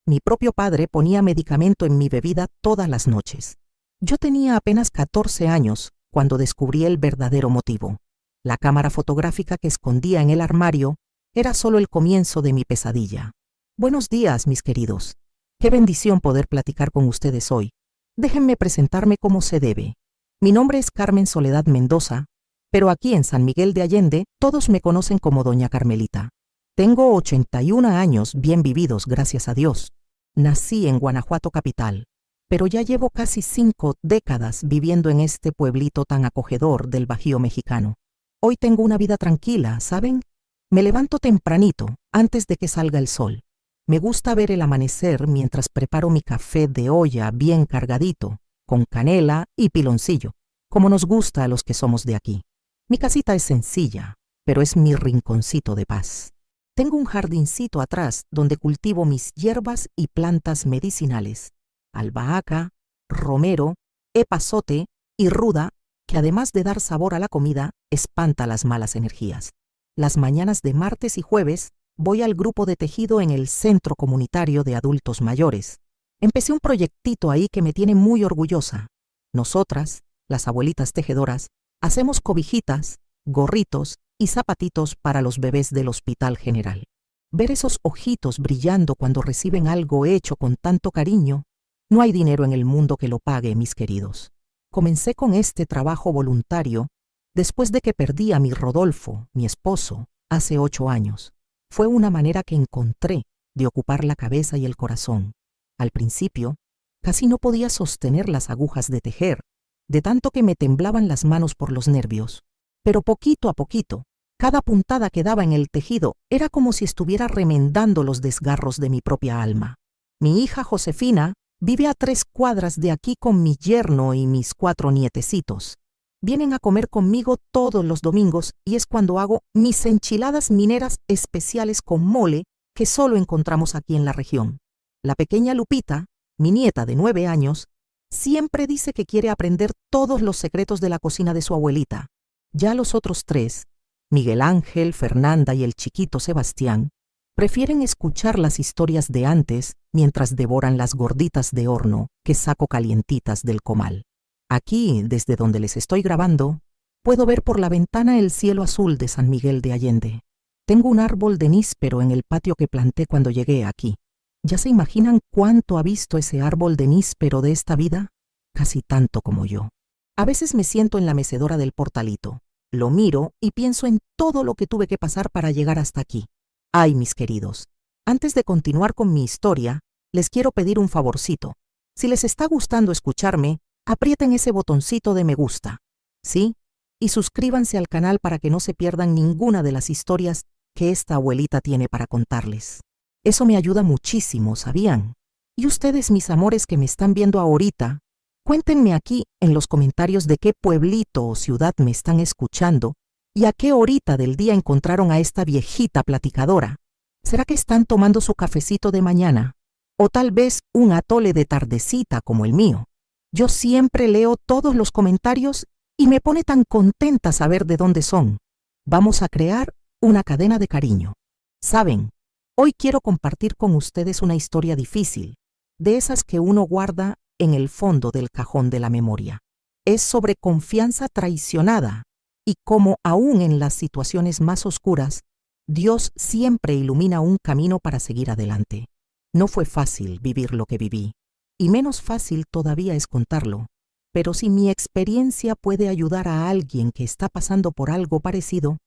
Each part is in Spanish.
Mi propio padre ponía medicamento en mi bebida todas las noches. Yo tenía apenas 14 años cuando descubrí el verdadero motivo. La cámara fotográfica que escondía en el armario era solo el comienzo de mi pesadilla. Buenos días, mis queridos. Qué bendición poder platicar con ustedes hoy. Déjenme presentarme como se debe. Mi nombre es Carmen Soledad Mendoza, pero aquí en San Miguel de Allende todos me conocen como Doña Carmelita. Tengo 81 años bien vividos, gracias a Dios. Nací en Guanajuato capital, pero ya llevo casi 5 décadas viviendo en este pueblito tan acogedor del Bajío mexicano. Hoy tengo una vida tranquila, ¿saben? Me levanto tempranito, antes de que salga el sol. Me gusta ver el amanecer mientras preparo mi café de olla bien cargadito, con canela y piloncillo, como nos gusta a los que somos de aquí. Mi casita es sencilla, pero es mi rinconcito de paz. Tengo un jardincito atrás donde cultivo mis hierbas y plantas medicinales, albahaca, romero, epazote y ruda, que además de dar sabor a la comida, espanta las malas energías. Las mañanas de martes y jueves voy al grupo de tejido en el Centro Comunitario de Adultos Mayores. Empecé un proyectito ahí que me tiene muy orgullosa. Nosotras, las abuelitas tejedoras, hacemos cobijitas, gorritos y zapatitos para los bebés del Hospital General. Ver esos ojitos brillando cuando reciben algo hecho con tanto cariño, no hay dinero en el mundo que lo pague, mis queridos. Comencé con este trabajo voluntario después de que perdí a mi Rodolfo, mi esposo, hace 8 años. Fue una manera que encontré de ocupar la cabeza y el corazón. Al principio, casi no podía sostener las agujas de tejer, de tanto que me temblaban las manos por los nervios. Pero poquito a poquito, cada puntada que daba en el tejido era como si estuviera remendando los desgarros de mi propia alma. Mi hija Josefina vive a 3 cuadras de aquí con mi yerno y mis 4 nietecitos. Vienen a comer conmigo todos los domingos y es cuando hago mis enchiladas mineras especiales con mole que solo encontramos aquí en la región. La pequeña Lupita, mi nieta de 9 años, siempre dice que quiere aprender todos los secretos de la cocina de su abuelita. Ya los otros 3, Miguel Ángel, Fernanda y el chiquito Sebastián, prefieren escuchar las historias de antes mientras devoran las gorditas de horno que saco calientitas del comal. Aquí, desde donde les estoy grabando, puedo ver por la ventana el cielo azul de San Miguel de Allende. Tengo un árbol de níspero en el patio que planté cuando llegué aquí. ¿Ya se imaginan cuánto ha visto ese árbol de níspero de esta vida? Casi tanto como yo. A veces me siento en la mecedora del portalito, lo miro y pienso en todo lo que tuve que pasar para llegar hasta aquí. Ay, mis queridos, antes de continuar con mi historia, les quiero pedir un favorcito. Si les está gustando escucharme, aprieten ese botoncito de me gusta, ¿sí? Y suscríbanse al canal para que no se pierdan ninguna de las historias que esta abuelita tiene para contarles. Eso me ayuda muchísimo, ¿sabían? Y ustedes, mis amores que me están viendo ahorita, cuéntenme aquí en los comentarios de qué pueblito o ciudad me están escuchando y a qué horita del día encontraron a esta viejita platicadora. ¿Será que están tomando su cafecito de mañana? O tal vez un atole de tardecita como el mío. Yo siempre leo todos los comentarios y me pone tan contenta saber de dónde son. Vamos a crear una cadena de cariño. ¿Saben? Hoy quiero compartir con ustedes una historia difícil, de esas que uno guarda en el fondo del cajón de la memoria. Es sobre confianza traicionada y cómo aún en las situaciones más oscuras, Dios siempre ilumina un camino para seguir adelante. No fue fácil vivir lo que viví, y menos fácil todavía es contarlo. Pero si mi experiencia puede ayudar a alguien que está pasando por algo parecido,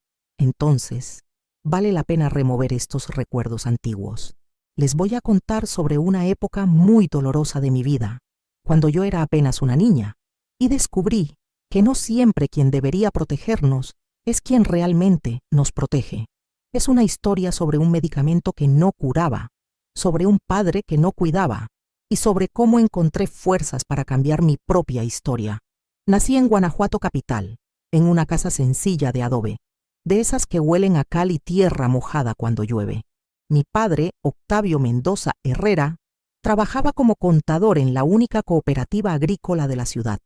entonces vale la pena remover estos recuerdos antiguos. Les voy a contar sobre una época muy dolorosa de mi vida, cuando yo era apenas una niña, y descubrí que no siempre quien debería protegernos es quien realmente nos protege. Es una historia sobre un medicamento que no curaba, sobre un padre que no cuidaba, y sobre cómo encontré fuerzas para cambiar mi propia historia. Nací en Guanajuato capital, en una casa sencilla de adobe, de esas que huelen a cal y tierra mojada cuando llueve. Mi padre, Octavio Mendoza Herrera, trabajaba como contador en la única cooperativa agrícola de la ciudad.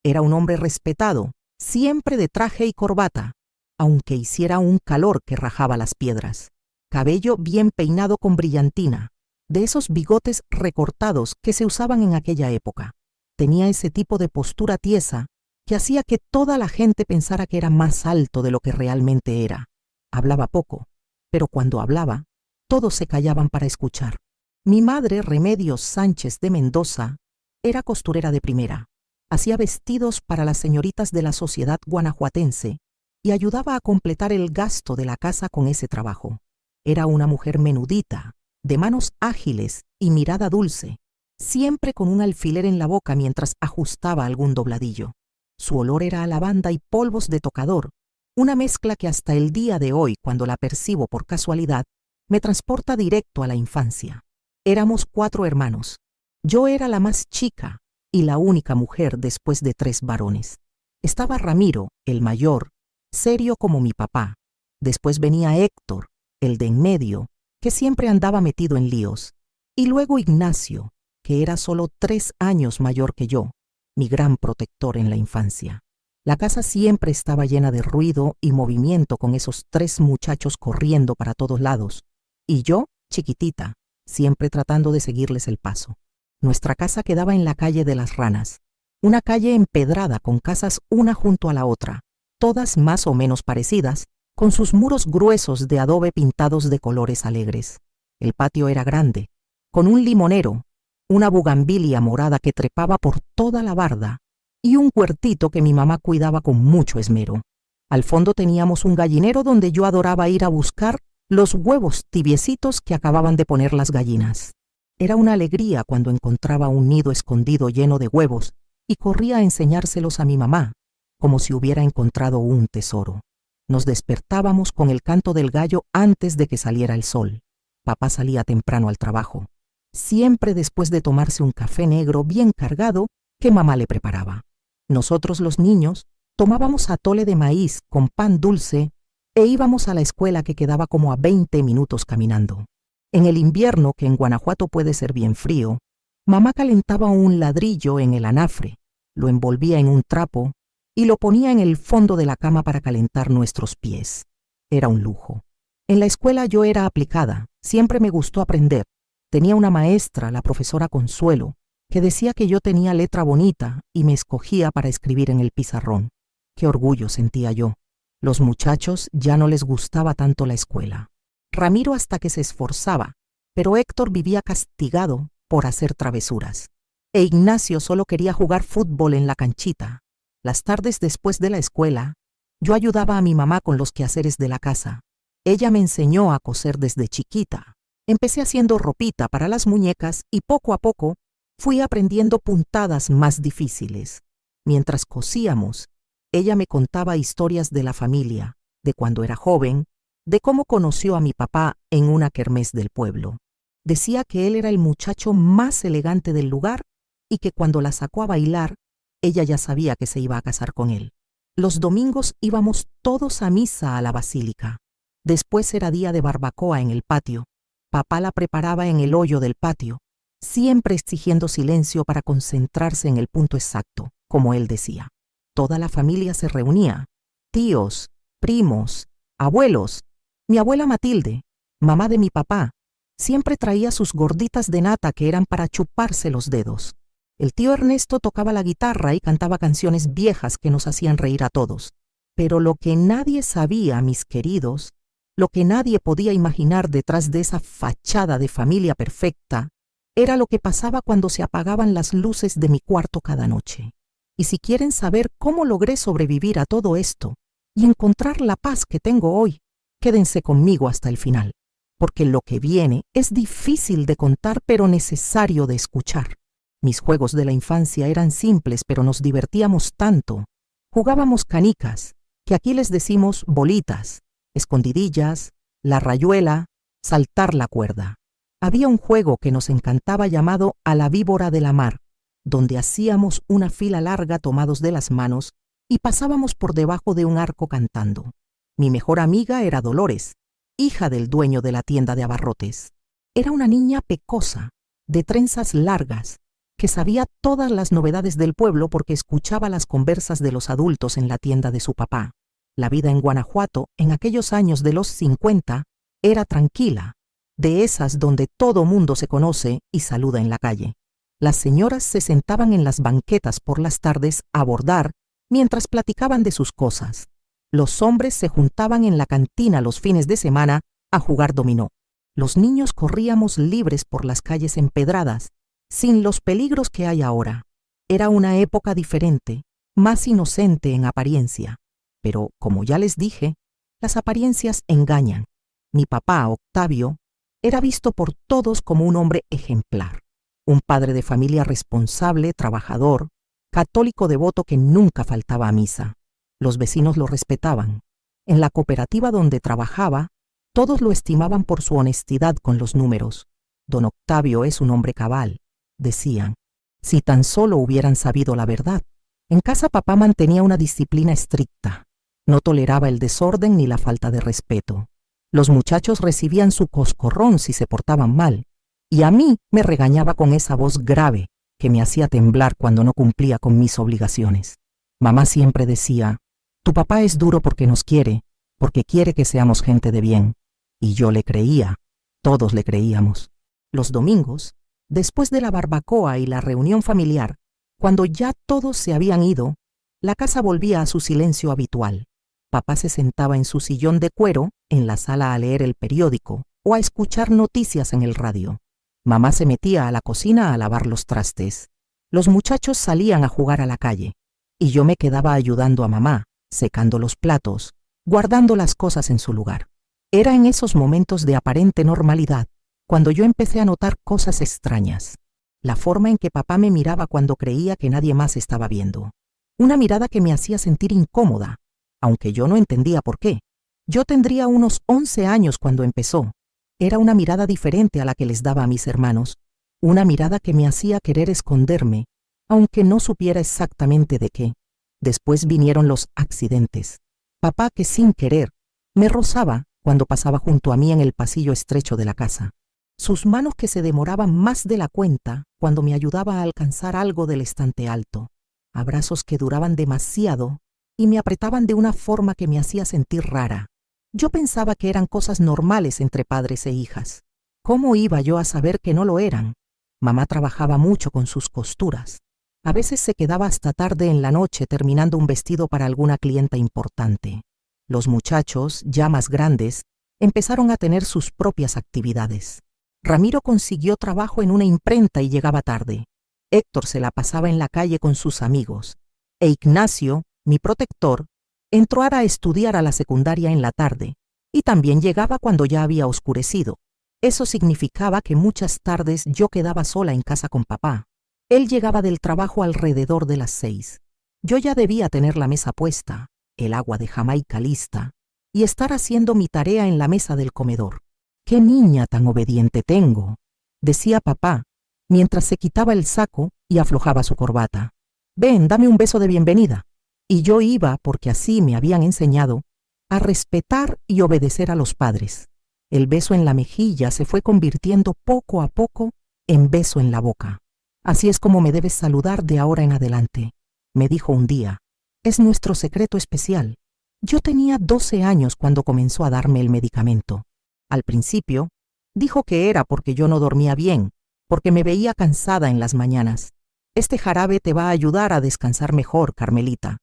Era un hombre respetado, siempre de traje y corbata, aunque hiciera un calor que rajaba las piedras. Cabello bien peinado con brillantina, de esos bigotes recortados que se usaban en aquella época. Tenía ese tipo de postura tiesa que hacía que toda la gente pensara que era más alto de lo que realmente era. Hablaba poco, pero cuando hablaba, todos se callaban para escuchar. Mi madre, Remedios Sánchez de Mendoza, era costurera de primera. Hacía vestidos para las señoritas de la sociedad guanajuatense y ayudaba a completar el gasto de la casa con ese trabajo. Era una mujer menudita, de manos ágiles y mirada dulce, siempre con un alfiler en la boca mientras ajustaba algún dobladillo. Su olor era a lavanda y polvos de tocador, una mezcla que hasta el día de hoy, cuando la percibo por casualidad, me transporta directo a la infancia. Éramos 4 hermanos. Yo era la más chica y la única mujer después de 3 varones. Estaba Ramiro, el mayor, serio como mi papá. Después venía Héctor, el de en medio, que siempre andaba metido en líos. Y luego Ignacio, que era solo 3 años mayor que yo, mi gran protector en la infancia. La casa siempre estaba llena de ruido y movimiento con esos 3 muchachos corriendo para todos lados. Y yo, chiquitita, siempre tratando de seguirles el paso. Nuestra casa quedaba en la calle de las Ranas, una calle empedrada con casas una junto a la otra, todas más o menos parecidas, con sus muros gruesos de adobe pintados de colores alegres. El patio era grande, con un limonero, una bugambilia morada que trepaba por toda la barda y un huertito que mi mamá cuidaba con mucho esmero. Al fondo teníamos un gallinero donde yo adoraba ir a buscar los huevos tibiecitos que acababan de poner las gallinas. Era una alegría cuando encontraba un nido escondido lleno de huevos y corría a enseñárselos a mi mamá, como si hubiera encontrado un tesoro. Nos despertábamos con el canto del gallo antes de que saliera el sol. Papá salía temprano al trabajo, siempre después de tomarse un café negro bien cargado que mamá le preparaba. Nosotros los niños tomábamos atole de maíz con pan dulce e íbamos a la escuela que quedaba como a 20 minutos caminando. En el invierno, que en Guanajuato puede ser bien frío, mamá calentaba un ladrillo en el anafre, lo envolvía en un trapo y lo ponía en el fondo de la cama para calentar nuestros pies. Era un lujo. En la escuela yo era aplicada, siempre me gustó aprender. Tenía una maestra, la profesora Consuelo, que decía que yo tenía letra bonita y me escogía para escribir en el pizarrón. Qué orgullo sentía yo. Los muchachos ya no les gustaba tanto la escuela. Ramiro hasta que se esforzaba, pero Héctor vivía castigado por hacer travesuras. E Ignacio solo quería jugar fútbol en la canchita. Las tardes después de la escuela, yo ayudaba a mi mamá con los quehaceres de la casa. Ella me enseñó a coser desde chiquita. Empecé haciendo ropita para las muñecas y poco a poco fui aprendiendo puntadas más difíciles. Mientras cosíamos, ella me contaba historias de la familia, de cuando era joven, de cómo conoció a mi papá en una kermés del pueblo. Decía que él era el muchacho más elegante del lugar y que cuando la sacó a bailar, ella ya sabía que se iba a casar con él. Los domingos íbamos todos a misa a la basílica. Después era día de barbacoa en el patio. Papá la preparaba en el hoyo del patio, siempre exigiendo silencio para concentrarse en el punto exacto, como él decía. Toda la familia se reunía, tíos, primos, abuelos. Mi abuela Matilde, mamá de mi papá, siempre traía sus gorditas de nata que eran para chuparse los dedos. El tío Ernesto tocaba la guitarra y cantaba canciones viejas que nos hacían reír a todos. Pero lo que nadie sabía, mis queridos, lo que nadie podía imaginar detrás de esa fachada de familia perfecta, era lo que pasaba cuando se apagaban las luces de mi cuarto cada noche. Y si quieren saber cómo logré sobrevivir a todo esto y encontrar la paz que tengo hoy, quédense conmigo hasta el final, porque lo que viene es difícil de contar pero necesario de escuchar. Mis juegos de la infancia eran simples pero nos divertíamos tanto. Jugábamos canicas, que aquí les decimos bolitas, escondidillas, la rayuela, saltar la cuerda. Había un juego que nos encantaba llamado a la víbora de la mar, donde hacíamos una fila larga tomados de las manos y pasábamos por debajo de un arco cantando. Mi mejor amiga era Dolores, hija del dueño de la tienda de abarrotes. Era una niña pecosa, de trenzas largas, que sabía todas las novedades del pueblo porque escuchaba las conversas de los adultos en la tienda de su papá. La vida en Guanajuato, en aquellos años de los 50, era tranquila, de esas donde todo mundo se conoce y saluda en la calle. Las señoras se sentaban en las banquetas por las tardes a bordar mientras platicaban de sus cosas. Los hombres se juntaban en la cantina los fines de semana a jugar dominó. Los niños corríamos libres por las calles empedradas, sin los peligros que hay ahora. Era una época diferente, más inocente en apariencia. Pero, como ya les dije, las apariencias engañan. Mi papá, Octavio, era visto por todos como un hombre ejemplar. Un padre de familia responsable, trabajador, católico devoto que nunca faltaba a misa. Los vecinos lo respetaban. En la cooperativa donde trabajaba, todos lo estimaban por su honestidad con los números. Don Octavio es un hombre cabal, decían. Si tan solo hubieran sabido la verdad. En casa papá mantenía una disciplina estricta. No toleraba el desorden ni la falta de respeto. Los muchachos recibían su coscorrón si se portaban mal, y a mí me regañaba con esa voz grave que me hacía temblar cuando no cumplía con mis obligaciones. Mamá siempre decía, tu papá es duro porque nos quiere, porque quiere que seamos gente de bien. Y yo le creía, todos le creíamos. Los domingos, después de la barbacoa y la reunión familiar, cuando ya todos se habían ido, la casa volvía a su silencio habitual. Papá se sentaba en su sillón de cuero en la sala a leer el periódico o a escuchar noticias en el radio. Mamá se metía a la cocina a lavar los trastes. Los muchachos salían a jugar a la calle y yo me quedaba ayudando a mamá, secando los platos, guardando las cosas en su lugar. Era en esos momentos de aparente normalidad cuando yo empecé a notar cosas extrañas. La forma en que papá me miraba cuando creía que nadie más estaba viendo. Una mirada que me hacía sentir incómoda, aunque yo no entendía por qué. Yo tendría unos 11 años cuando empezó. Era una mirada diferente a la que les daba a mis hermanos, una mirada que me hacía querer esconderme, aunque no supiera exactamente de qué. Después vinieron los accidentes. Papá, que sin querer, me rozaba cuando pasaba junto a mí en el pasillo estrecho de la casa. Sus manos que se demoraban más de la cuenta cuando me ayudaba a alcanzar algo del estante alto. Abrazos que duraban demasiado y me apretaban de una forma que me hacía sentir rara. Yo pensaba que eran cosas normales entre padres e hijas. ¿Cómo iba yo a saber que no lo eran? Mamá trabajaba mucho con sus costuras. A veces se quedaba hasta tarde en la noche terminando un vestido para alguna clienta importante. Los muchachos, ya más grandes, empezaron a tener sus propias actividades. Ramiro consiguió trabajo en una imprenta y llegaba tarde. Héctor se la pasaba en la calle con sus amigos. E Ignacio, mi protector, entró a estudiar a la secundaria en la tarde y también llegaba cuando ya había oscurecido. Eso significaba que muchas tardes yo quedaba sola en casa con papá. Él llegaba del trabajo alrededor de las 6. Yo ya debía tener la mesa puesta, el agua de Jamaica lista y estar haciendo mi tarea en la mesa del comedor. ¡Qué niña tan obediente tengo!, decía papá, mientras se quitaba el saco y aflojaba su corbata. Ven, dame un beso de bienvenida. Y yo iba, porque así me habían enseñado, a respetar y obedecer a los padres. El beso en la mejilla se fue convirtiendo poco a poco en beso en la boca. Así es como me debes saludar de ahora en adelante, me dijo un día. Es nuestro secreto especial. Yo tenía 12 años cuando comenzó a darme el medicamento. Al principio, dijo que era porque yo no dormía bien, porque me veía cansada en las mañanas. Este jarabe te va a ayudar a descansar mejor, Carmelita,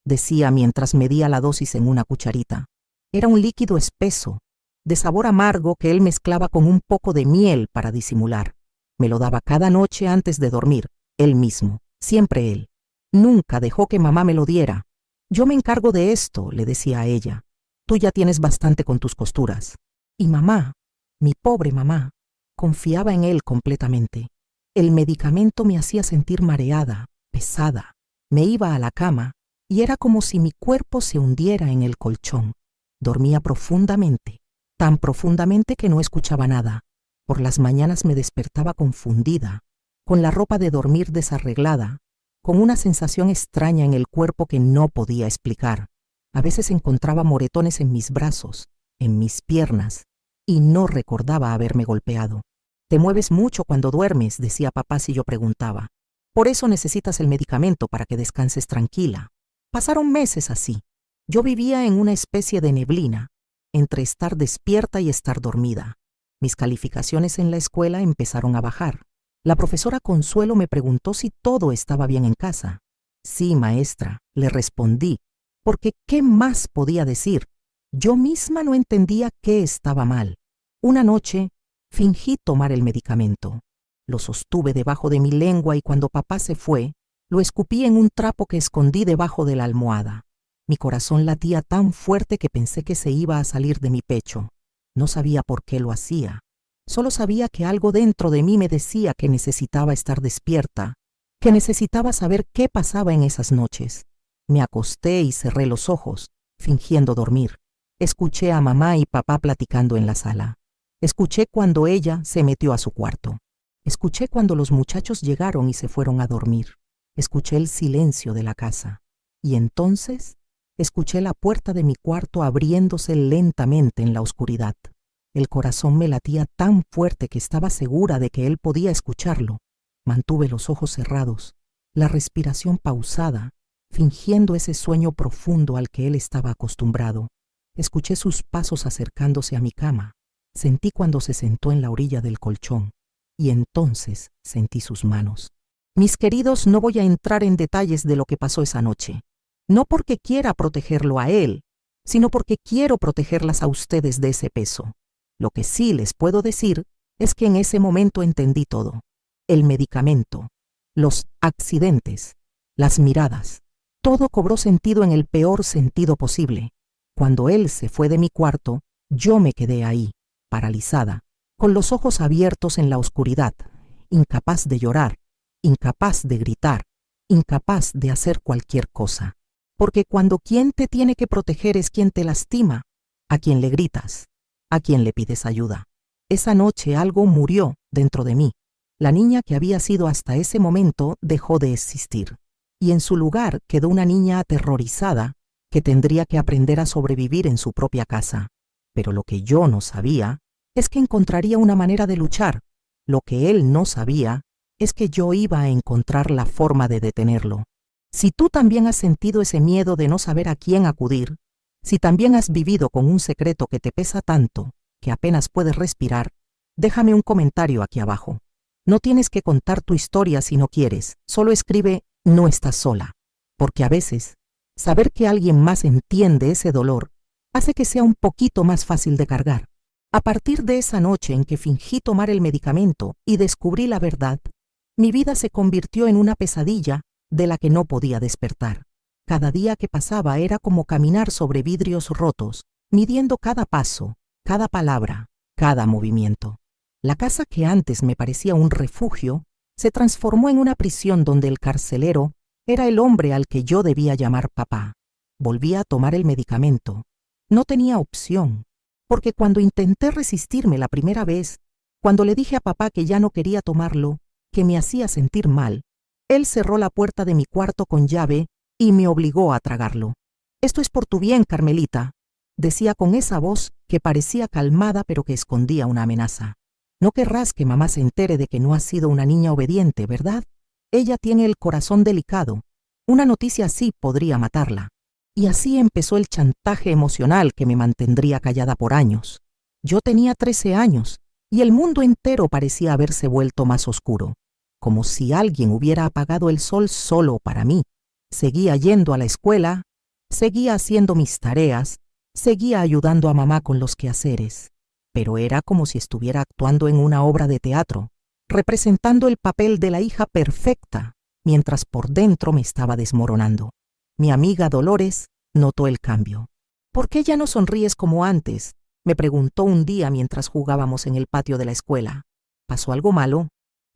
decía mientras medía la dosis en una cucharita. Era un líquido espeso, de sabor amargo que él mezclaba con un poco de miel para disimular. Me lo daba cada noche antes de dormir, él mismo, siempre él. Nunca dejó que mamá me lo diera. Yo me encargo de esto, le decía a ella. Tú ya tienes bastante con tus costuras. Y mamá, mi pobre mamá, confiaba en él completamente. El medicamento me hacía sentir mareada, pesada. Me iba a la cama y era como si mi cuerpo se hundiera en el colchón. Dormía profundamente, tan profundamente que no escuchaba nada. Por las mañanas me despertaba confundida, con la ropa de dormir desarreglada, con una sensación extraña en el cuerpo que no podía explicar. A veces encontraba moretones en mis brazos, en mis piernas, y no recordaba haberme golpeado. Te mueves mucho cuando duermes, decía papá si yo preguntaba. Por eso necesitas el medicamento para que descanses tranquila. Pasaron meses así. Yo vivía en una especie de neblina, entre estar despierta y estar dormida. Mis calificaciones en la escuela empezaron a bajar. La profesora Consuelo me preguntó si todo estaba bien en casa. Sí, maestra, le respondí, porque ¿qué más podía decir? Yo misma no entendía qué estaba mal. Una noche, fingí tomar el medicamento. Lo sostuve debajo de mi lengua y cuando papá se fue, lo escupí en un trapo que escondí debajo de la almohada. Mi corazón latía tan fuerte que pensé que se iba a salir de mi pecho. No sabía por qué lo hacía. Solo sabía que algo dentro de mí me decía que necesitaba estar despierta, que necesitaba saber qué pasaba en esas noches. Me acosté y cerré los ojos, fingiendo dormir. Escuché a mamá y papá platicando en la sala. Escuché cuando ella se metió a su cuarto. Escuché cuando los muchachos llegaron y se fueron a dormir. Escuché el silencio de la casa. Y entonces escuché la puerta de mi cuarto abriéndose lentamente en la oscuridad. El corazón me latía tan fuerte que estaba segura de que él podía escucharlo. Mantuve los ojos cerrados, la respiración pausada, fingiendo ese sueño profundo al que él estaba acostumbrado. Escuché sus pasos acercándose a mi cama. Sentí cuando se sentó en la orilla del colchón. Y entonces sentí sus manos. Mis queridos, no voy a entrar en detalles de lo que pasó esa noche. No porque quiera protegerlo a él, sino porque quiero protegerlas a ustedes de ese peso. Lo que sí les puedo decir es que en ese momento entendí todo. El medicamento, los accidentes, las miradas. Todo cobró sentido en el peor sentido posible. Cuando él se fue de mi cuarto, yo me quedé ahí, paralizada, con los ojos abiertos en la oscuridad, incapaz de llorar, incapaz de gritar, incapaz de hacer cualquier cosa. Porque cuando quien te tiene que proteger es quien te lastima, a quien le gritas, a quien le pides ayuda. Esa noche algo murió dentro de mí. La niña que había sido hasta ese momento dejó de existir. Y en su lugar quedó una niña aterrorizada que tendría que aprender a sobrevivir en su propia casa. Pero lo que yo no sabía es que encontraría una manera de luchar. Lo que él no sabía es que yo iba a encontrar la forma de detenerlo. Si tú también has sentido ese miedo de no saber a quién acudir, si también has vivido con un secreto que te pesa tanto que apenas puedes respirar, déjame un comentario aquí abajo. No tienes que contar tu historia si no quieres, solo escribe "no estás sola", porque a veces saber que alguien más entiende ese dolor hace que sea un poquito más fácil de cargar. A partir de esa noche en que fingí tomar el medicamento y descubrí la verdad, mi vida se convirtió en una pesadilla de la que no podía despertar. Cada día que pasaba era como caminar sobre vidrios rotos, midiendo cada paso, cada palabra, cada movimiento. La casa que antes me parecía un refugio se transformó en una prisión donde el carcelero era el hombre al que yo debía llamar papá. Volví a tomar el medicamento. No tenía opción, porque cuando intenté resistirme la primera vez, cuando le dije a papá que ya no quería tomarlo, que me hacía sentir mal, él cerró la puerta de mi cuarto con llave y me obligó a tragarlo. «Esto es por tu bien, Carmelita», decía con esa voz que parecía calmada pero que escondía una amenaza. «No querrás que mamá se entere de que no has sido una niña obediente, ¿verdad? Ella tiene el corazón delicado. Una noticia así podría matarla». Y así empezó el chantaje emocional que me mantendría callada por años. Yo tenía 13 años y el mundo entero parecía haberse vuelto más oscuro, como si alguien hubiera apagado el sol solo para mí. Seguía yendo a la escuela, seguía haciendo mis tareas, seguía ayudando a mamá con los quehaceres, pero era como si estuviera actuando en una obra de teatro, representando el papel de la hija perfecta, mientras por dentro me estaba desmoronando. Mi amiga Dolores notó el cambio. «¿Por qué ya no sonríes como antes?», me preguntó un día mientras jugábamos en el patio de la escuela. ¿Pasó algo malo?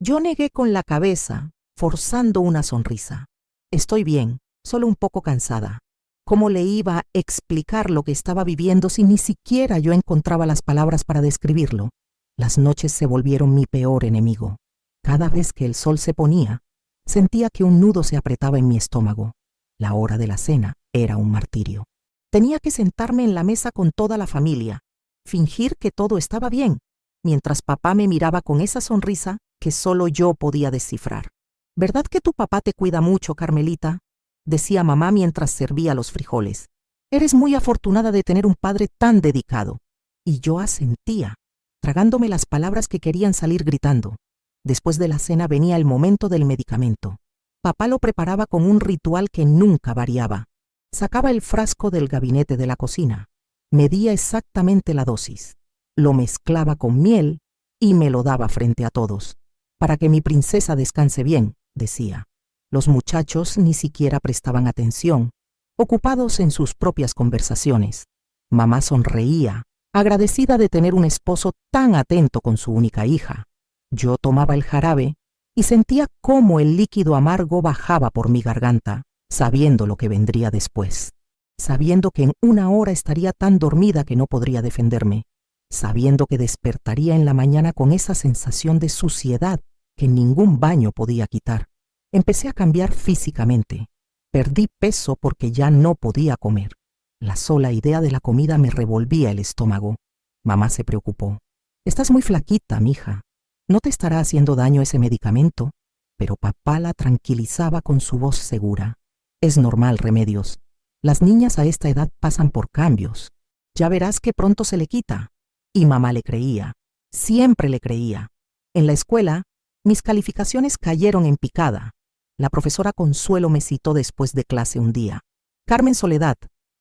Yo negué con la cabeza, forzando una sonrisa. «Estoy bien, solo un poco cansada». ¿Cómo le iba a explicar lo que estaba viviendo si ni siquiera yo encontraba las palabras para describirlo? Las noches se volvieron mi peor enemigo. Cada vez que el sol se ponía, sentía que un nudo se apretaba en mi estómago. La hora de la cena era un martirio. Tenía que sentarme en la mesa con toda la familia, fingir que todo estaba bien, mientras papá me miraba con esa sonrisa que solo yo podía descifrar. «¿Verdad que tu papá te cuida mucho, Carmelita?», decía mamá mientras servía los frijoles. «Eres muy afortunada de tener un padre tan dedicado». Y yo asentía. tragándome las palabras que querían salir gritando. Después de la cena venía el momento del medicamento. Papá lo preparaba con un ritual que nunca variaba. Sacaba el frasco del gabinete de la cocina, medía exactamente la dosis, lo mezclaba con miel y me lo daba frente a todos. Para que mi princesa descanse bien, decía. Los muchachos ni siquiera prestaban atención, ocupados en sus propias conversaciones. Mamá sonreía, agradecida de tener un esposo tan atento con su única hija. Yo tomaba el jarabe y sentía cómo el líquido amargo bajaba por mi garganta, sabiendo lo que vendría después, sabiendo que en una hora estaría tan dormida que no podría defenderme, sabiendo que despertaría en la mañana con esa sensación de suciedad que ningún baño podía quitar. Empecé a cambiar físicamente. Perdí peso porque ya no podía comer. La sola idea de la comida me revolvía el estómago. Mamá se preocupó. «Estás muy flaquita, mija. ¿No te estará haciendo daño ese medicamento?» Pero papá la tranquilizaba con su voz segura. «Es normal, Remedios. Las niñas a esta edad pasan por cambios. Ya verás que pronto se le quita». Y mamá le creía. Siempre le creía. En la escuela, mis calificaciones cayeron en picada. La profesora Consuelo me citó después de clase un día. «Carmen Soledad,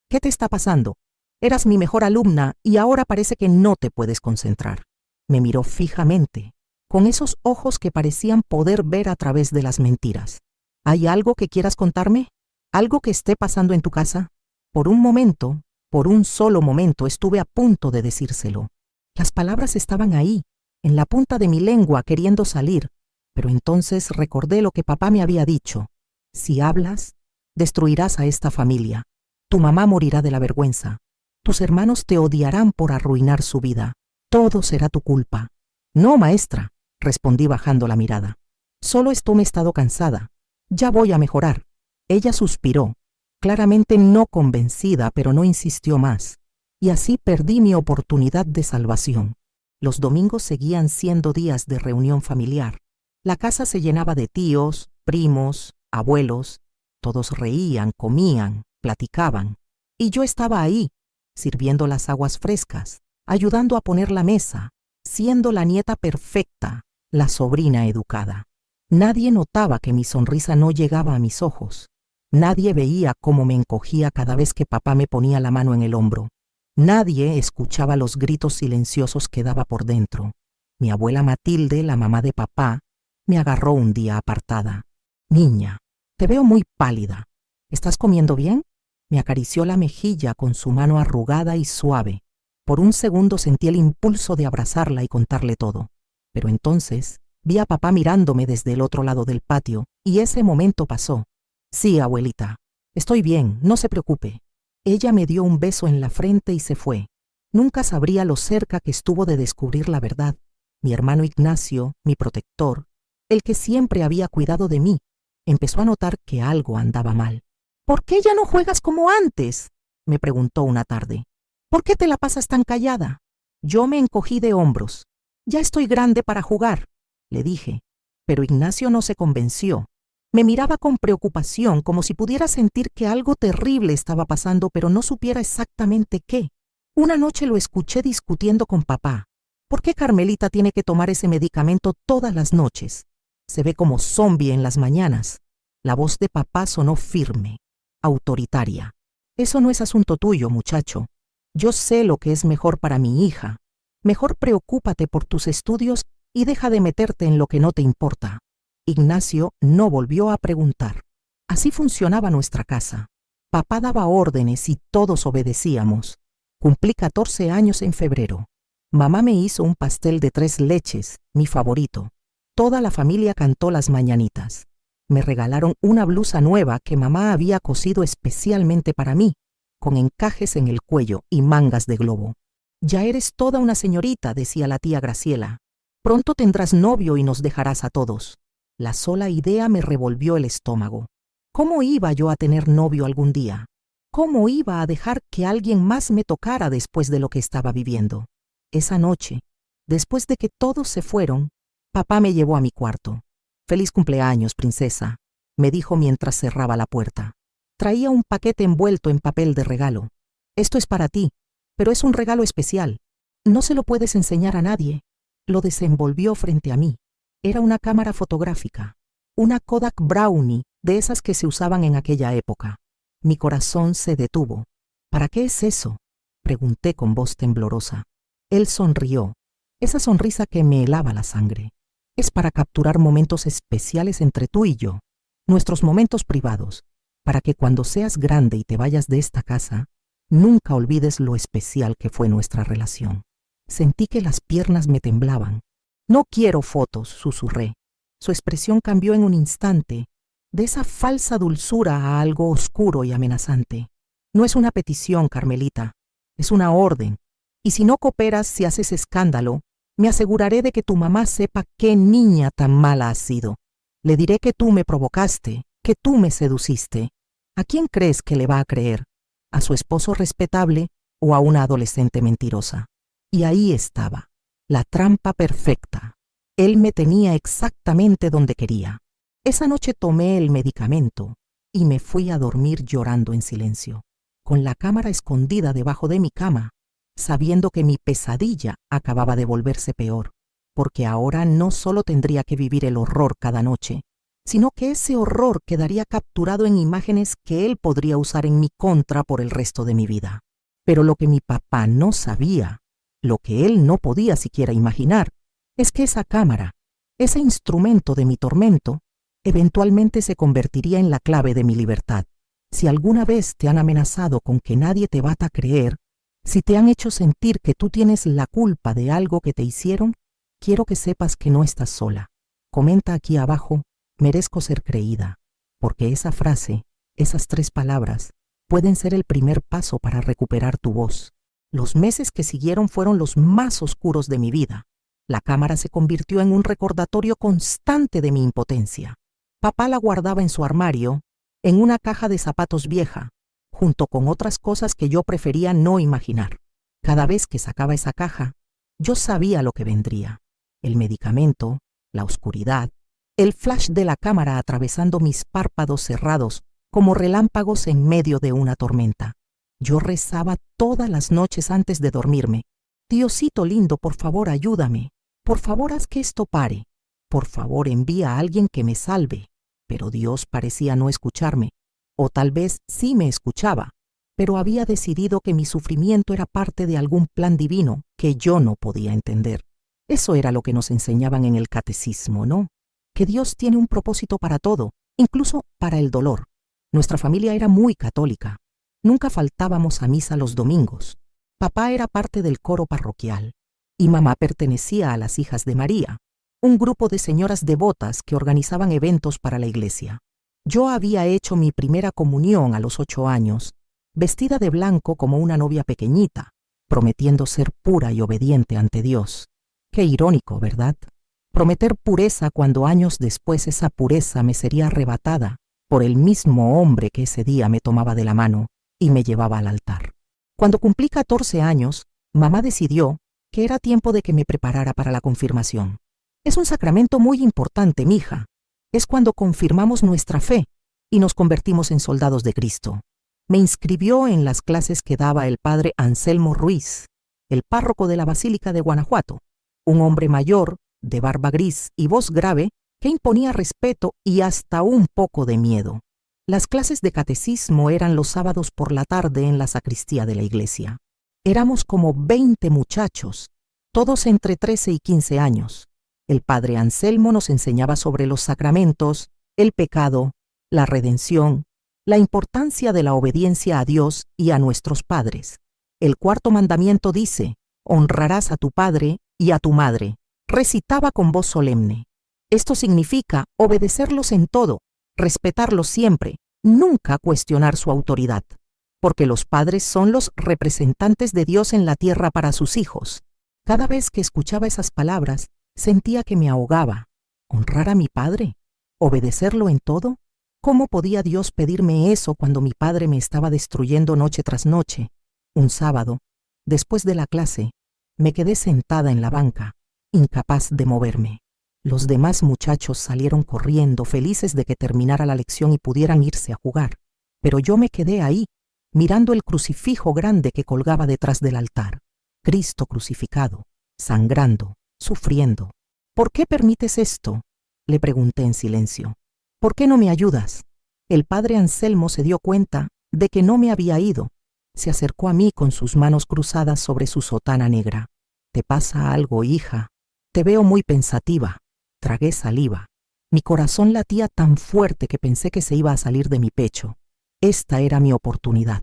¿qué te está pasando? Eras mi mejor alumna y ahora parece que no te puedes concentrar». Me miró fijamente, con esos ojos que parecían poder ver a través de las mentiras. «¿Hay algo que quieras contarme? ¿Algo que esté pasando en tu casa?» Por un momento, por un solo momento, estuve a punto de decírselo. Las palabras estaban ahí, en la punta de mi lengua, queriendo salir, pero entonces recordé lo que papá me había dicho. «Si hablas, destruirás a esta familia. Tu mamá morirá de la vergüenza. Tus hermanos te odiarán por arruinar su vida. Todo será tu culpa». «No, maestra», respondí bajando la mirada. «Solo esto me he estado cansada. Ya voy a mejorar». Ella suspiró, claramente no convencida, pero no insistió más. Y así perdí mi oportunidad de salvación. Los domingos seguían siendo días de reunión familiar. La casa se llenaba de tíos, primos, abuelos. Todos reían, comían, platicaban. Y yo estaba ahí, sirviendo las aguas frescas, ayudando a poner la mesa, siendo la nieta perfecta, la sobrina educada. Nadie notaba que mi sonrisa no llegaba a mis ojos. Nadie veía cómo me encogía cada vez que papá me ponía la mano en el hombro. Nadie escuchaba los gritos silenciosos que daba por dentro. Mi abuela Matilde, la mamá de papá, me agarró un día apartada. «Niña, te veo muy pálida. ¿Estás comiendo bien?» Me acarició la mejilla con su mano arrugada y suave. Por un segundo sentí el impulso de abrazarla y contarle todo. Pero entonces vi a papá mirándome desde el otro lado del patio y ese momento pasó. «Sí, abuelita, estoy bien, no se preocupe». Ella me dio un beso en la frente y se fue. Nunca sabría lo cerca que estuvo de descubrir la verdad. Mi hermano Ignacio, mi protector, el que siempre había cuidado de mí, empezó a notar que algo andaba mal. «¿Por qué ya no juegas como antes?», me preguntó una tarde. «¿Por qué te la pasas tan callada?». Yo me encogí de hombros. «Ya estoy grande para jugar», le dije. Pero Ignacio no se convenció. Me miraba con preocupación, como si pudiera sentir que algo terrible estaba pasando, pero no supiera exactamente qué. Una noche lo escuché discutiendo con papá. «¿Por qué Carmelita tiene que tomar ese medicamento todas las noches? Se ve como zombie en las mañanas». La voz de papá sonó firme, autoritaria. «Eso no es asunto tuyo, muchacho. Yo sé lo que es mejor para mi hija. Mejor preocúpate por tus estudios y deja de meterte en lo que no te importa». Ignacio no volvió a preguntar. Así funcionaba nuestra casa. Papá daba órdenes y todos obedecíamos. Cumplí 14 años en febrero. Mamá me hizo un pastel de 3 leches, mi favorito. Toda la familia cantó las mañanitas. Me regalaron una blusa nueva que mamá había cosido especialmente para mí, con encajes en el cuello y mangas de globo. «Ya eres toda una señorita», decía la tía Graciela. «Pronto tendrás novio y nos dejarás a todos». La sola idea me revolvió el estómago. ¿Cómo iba yo a tener novio algún día? ¿Cómo iba a dejar que alguien más me tocara después de lo que estaba viviendo? Esa noche, después de que todos se fueron, papá me llevó a mi cuarto. «Feliz cumpleaños, princesa», me dijo mientras cerraba la puerta. Traía un paquete envuelto en papel de regalo. «Esto es para ti, pero es un regalo especial. No se lo puedes enseñar a nadie. Lo desenvolvió frente a mí. Era una cámara fotográfica, una Kodak Brownie, de esas que se usaban en aquella época. Mi corazón se detuvo. ¿Para qué es eso?, pregunté con voz temblorosa. Él sonrió, esa sonrisa que me helaba la sangre. Es para capturar momentos especiales entre tú y yo, nuestros momentos privados, para que cuando seas grande y te vayas de esta casa, nunca olvides lo especial que fue nuestra relación. Sentí que las piernas me temblaban. No quiero fotos, susurré. Su expresión cambió en un instante, de esa falsa dulzura a algo oscuro y amenazante. No es una petición, Carmelita, es una orden. Y si no cooperas, si haces escándalo, me aseguraré de que tu mamá sepa qué niña tan mala has sido. Le diré que tú me provocaste, que tú me seduciste. ¿A quién crees que le va a creer? ¿A su esposo respetable o a una adolescente mentirosa? Y ahí estaba, la trampa perfecta. Él me tenía exactamente donde quería. Esa noche tomé el medicamento y me fui a dormir llorando en silencio, con la cámara escondida debajo de mi cama, sabiendo que mi pesadilla acababa de volverse peor, porque ahora no solo tendría que vivir el horror cada noche, sino que ese horror quedaría capturado en imágenes que él podría usar en mi contra por el resto de mi vida. Pero lo que mi papá no sabía, lo que él no podía siquiera imaginar, es que esa cámara, ese instrumento de mi tormento, eventualmente se convertiría en la clave de mi libertad. Si alguna vez te han amenazado con que nadie te va a creer, si te han hecho sentir que tú tienes la culpa de algo que te hicieron, quiero que sepas que no estás sola. Comenta aquí abajo, merezco ser creída, porque esa frase, esas 3 palabras, pueden ser el primer paso para recuperar tu voz. Los meses que siguieron fueron los más oscuros de mi vida. La cámara se convirtió en un recordatorio constante de mi impotencia. Papá la guardaba en su armario, en una caja de zapatos vieja, junto con otras cosas que yo prefería no imaginar. Cada vez que sacaba esa caja, yo sabía lo que vendría. El medicamento, la oscuridad, el flash de la cámara atravesando mis párpados cerrados como relámpagos en medio de una tormenta. Yo rezaba todas las noches antes de dormirme. Diosito lindo, por favor, ayúdame. Por favor, haz que esto pare. Por favor, envía a alguien que me salve. Pero Dios parecía no escucharme. O tal vez sí me escuchaba, pero había decidido que mi sufrimiento era parte de algún plan divino que yo no podía entender. Eso era lo que nos enseñaban en el catecismo, ¿no? Que Dios tiene un propósito para todo, incluso para el dolor. Nuestra familia era muy católica. Nunca faltábamos a misa los domingos. Papá era parte del coro parroquial y mamá pertenecía a las Hijas de María, un grupo de señoras devotas que organizaban eventos para la iglesia. Yo había hecho mi primera comunión a los 8 años, vestida de blanco como una novia pequeñita, prometiendo ser pura y obediente ante Dios. Qué irónico, ¿verdad? Prometer pureza cuando años después esa pureza me sería arrebatada por el mismo hombre que ese día me tomaba de la mano y me llevaba al altar. Cuando cumplí 14 años, mamá decidió que era tiempo de que me preparara para la confirmación. Es un sacramento muy importante, mija. Es cuando confirmamos nuestra fe y nos convertimos en soldados de Cristo. Me inscribió en las clases que daba el padre Anselmo Ruiz, el párroco de la Basílica de Guanajuato, un hombre mayor, de barba gris y voz grave, que imponía respeto y hasta un poco de miedo. Las clases de catecismo eran los sábados por la tarde en la sacristía de la iglesia. Éramos como 20 muchachos, todos entre 13 y 15 años. El padre Anselmo nos enseñaba sobre los sacramentos, el pecado, la redención, la importancia de la obediencia a Dios y a nuestros padres. El 4.º mandamiento dice, honrarás a tu padre y a tu madre. Recitaba con voz solemne. Esto significa obedecerlos en todo, respetarlos siempre, nunca cuestionar su autoridad, porque los padres son los representantes de Dios en la tierra para sus hijos. Cada vez que escuchaba esas palabras, sentía que me ahogaba. ¿Honrar a mi padre? ¿Obedecerlo en todo? ¿Cómo podía Dios pedirme eso cuando mi padre me estaba destruyendo noche tras noche? Un sábado, después de la clase, me quedé sentada en la banca, incapaz de moverme. Los demás muchachos salieron corriendo, felices de que terminara la lección y pudieran irse a jugar. Pero yo me quedé ahí, mirando el crucifijo grande que colgaba detrás del altar. Cristo crucificado, sangrando, sufriendo. ¿Por qué permites esto?, le pregunté en silencio. ¿Por qué no me ayudas? El padre Anselmo se dio cuenta de que no me había ido. Se acercó a mí con sus manos cruzadas sobre su sotana negra. ¿Te pasa algo, hija? Te veo muy pensativa. Tragué saliva. Mi corazón latía tan fuerte que pensé que se iba a salir de mi pecho. Esta era mi oportunidad.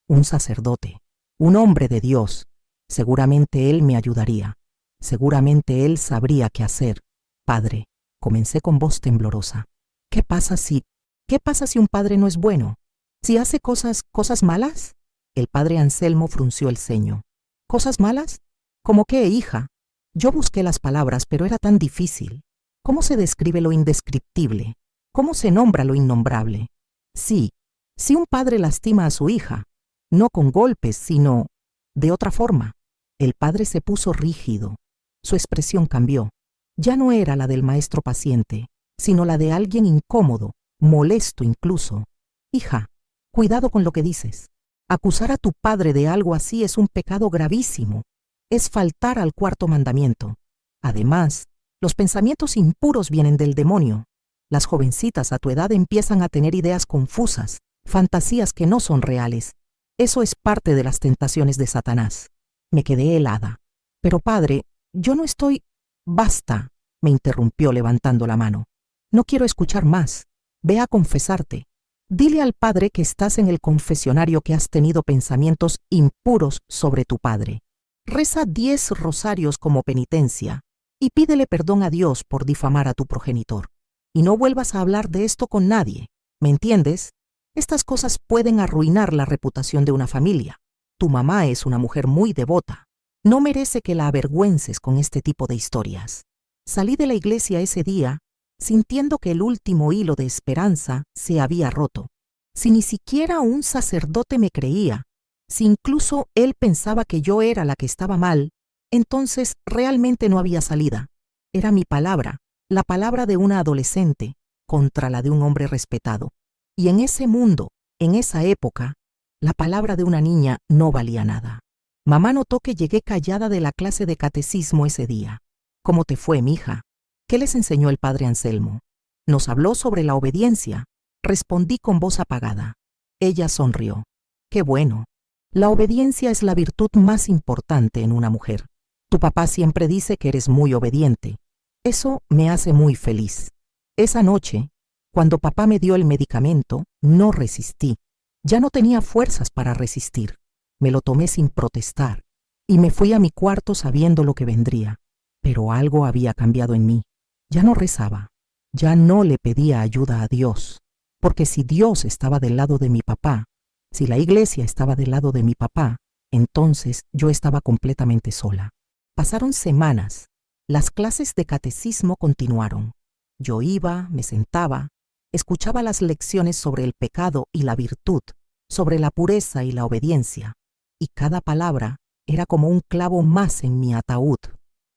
Un sacerdote, un hombre de Dios. Seguramente él me ayudaría. Seguramente él sabría qué hacer. Padre, comencé con voz temblorosa. ¿Qué pasa si un padre no es bueno? ¿Si hace cosas malas? El padre Anselmo frunció el ceño. ¿Cosas malas? ¿Cómo qué, hija? Yo busqué las palabras, pero era tan difícil. ¿Cómo se describe lo indescriptible? ¿Cómo se nombra lo innombrable? Sí, si un padre lastima a su hija, no con golpes, sino de otra forma. El padre se puso rígido. Su expresión cambió. Ya no era la del maestro paciente, sino la de alguien incómodo, molesto incluso. Hija, cuidado con lo que dices. Acusar a tu padre de algo así es un pecado gravísimo. Es faltar al cuarto mandamiento. Además, los pensamientos impuros vienen del demonio. Las jovencitas a tu edad empiezan a tener ideas confusas, fantasías que no son reales. Eso es parte de las tentaciones de Satanás. Me quedé helada. Pero padre, yo no estoy... Basta, me interrumpió levantando la mano. No quiero escuchar más. Ve a confesarte. Dile al padre que estás en el confesionario, que has tenido pensamientos impuros sobre tu padre. Reza 10 rosarios como penitencia y pídele perdón a Dios por difamar a tu progenitor. Y no vuelvas a hablar de esto con nadie. ¿Me entiendes? Estas cosas pueden arruinar la reputación de una familia. Tu mamá es una mujer muy devota. No merece que la avergüences con este tipo de historias. Salí de la iglesia ese día sintiendo que el último hilo de esperanza se había roto. Si ni siquiera un sacerdote me creía, si incluso él pensaba que yo era la que estaba mal, entonces realmente no había salida. Era mi palabra, la palabra de una adolescente, contra la de un hombre respetado. Y en ese mundo, en esa época, la palabra de una niña no valía nada. Mamá notó que llegué callada de la clase de catecismo ese día. ¿Cómo te fue, mija? ¿Qué les enseñó el padre Anselmo? Nos habló sobre la obediencia. Respondí con voz apagada. Ella sonrió. Qué bueno. La obediencia es la virtud más importante en una mujer. Tu papá siempre dice que eres muy obediente. Eso me hace muy feliz. Esa noche, cuando papá me dio el medicamento, no resistí. Ya no tenía fuerzas para resistir. Me lo tomé sin protestar y me fui a mi cuarto sabiendo lo que vendría. Pero algo había cambiado en mí. Ya no rezaba, ya no le pedía ayuda a Dios, porque si Dios estaba del lado de mi papá, si la iglesia estaba del lado de mi papá, entonces yo estaba completamente sola. Pasaron semanas, las clases de catecismo continuaron. Yo iba, me sentaba, escuchaba las lecciones sobre el pecado y la virtud, sobre la pureza y la obediencia, y cada palabra era como un clavo más en mi ataúd.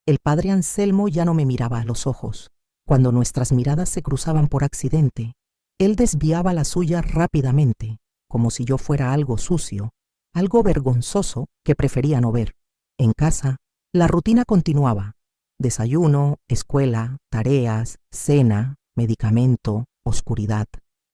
El padre Anselmo ya no me miraba a los ojos. Cuando nuestras miradas se cruzaban por accidente, él desviaba la suya rápidamente, como si yo fuera algo sucio, algo vergonzoso que prefería no ver. En casa, la rutina continuaba. Desayuno, escuela, tareas, cena, medicamento, oscuridad.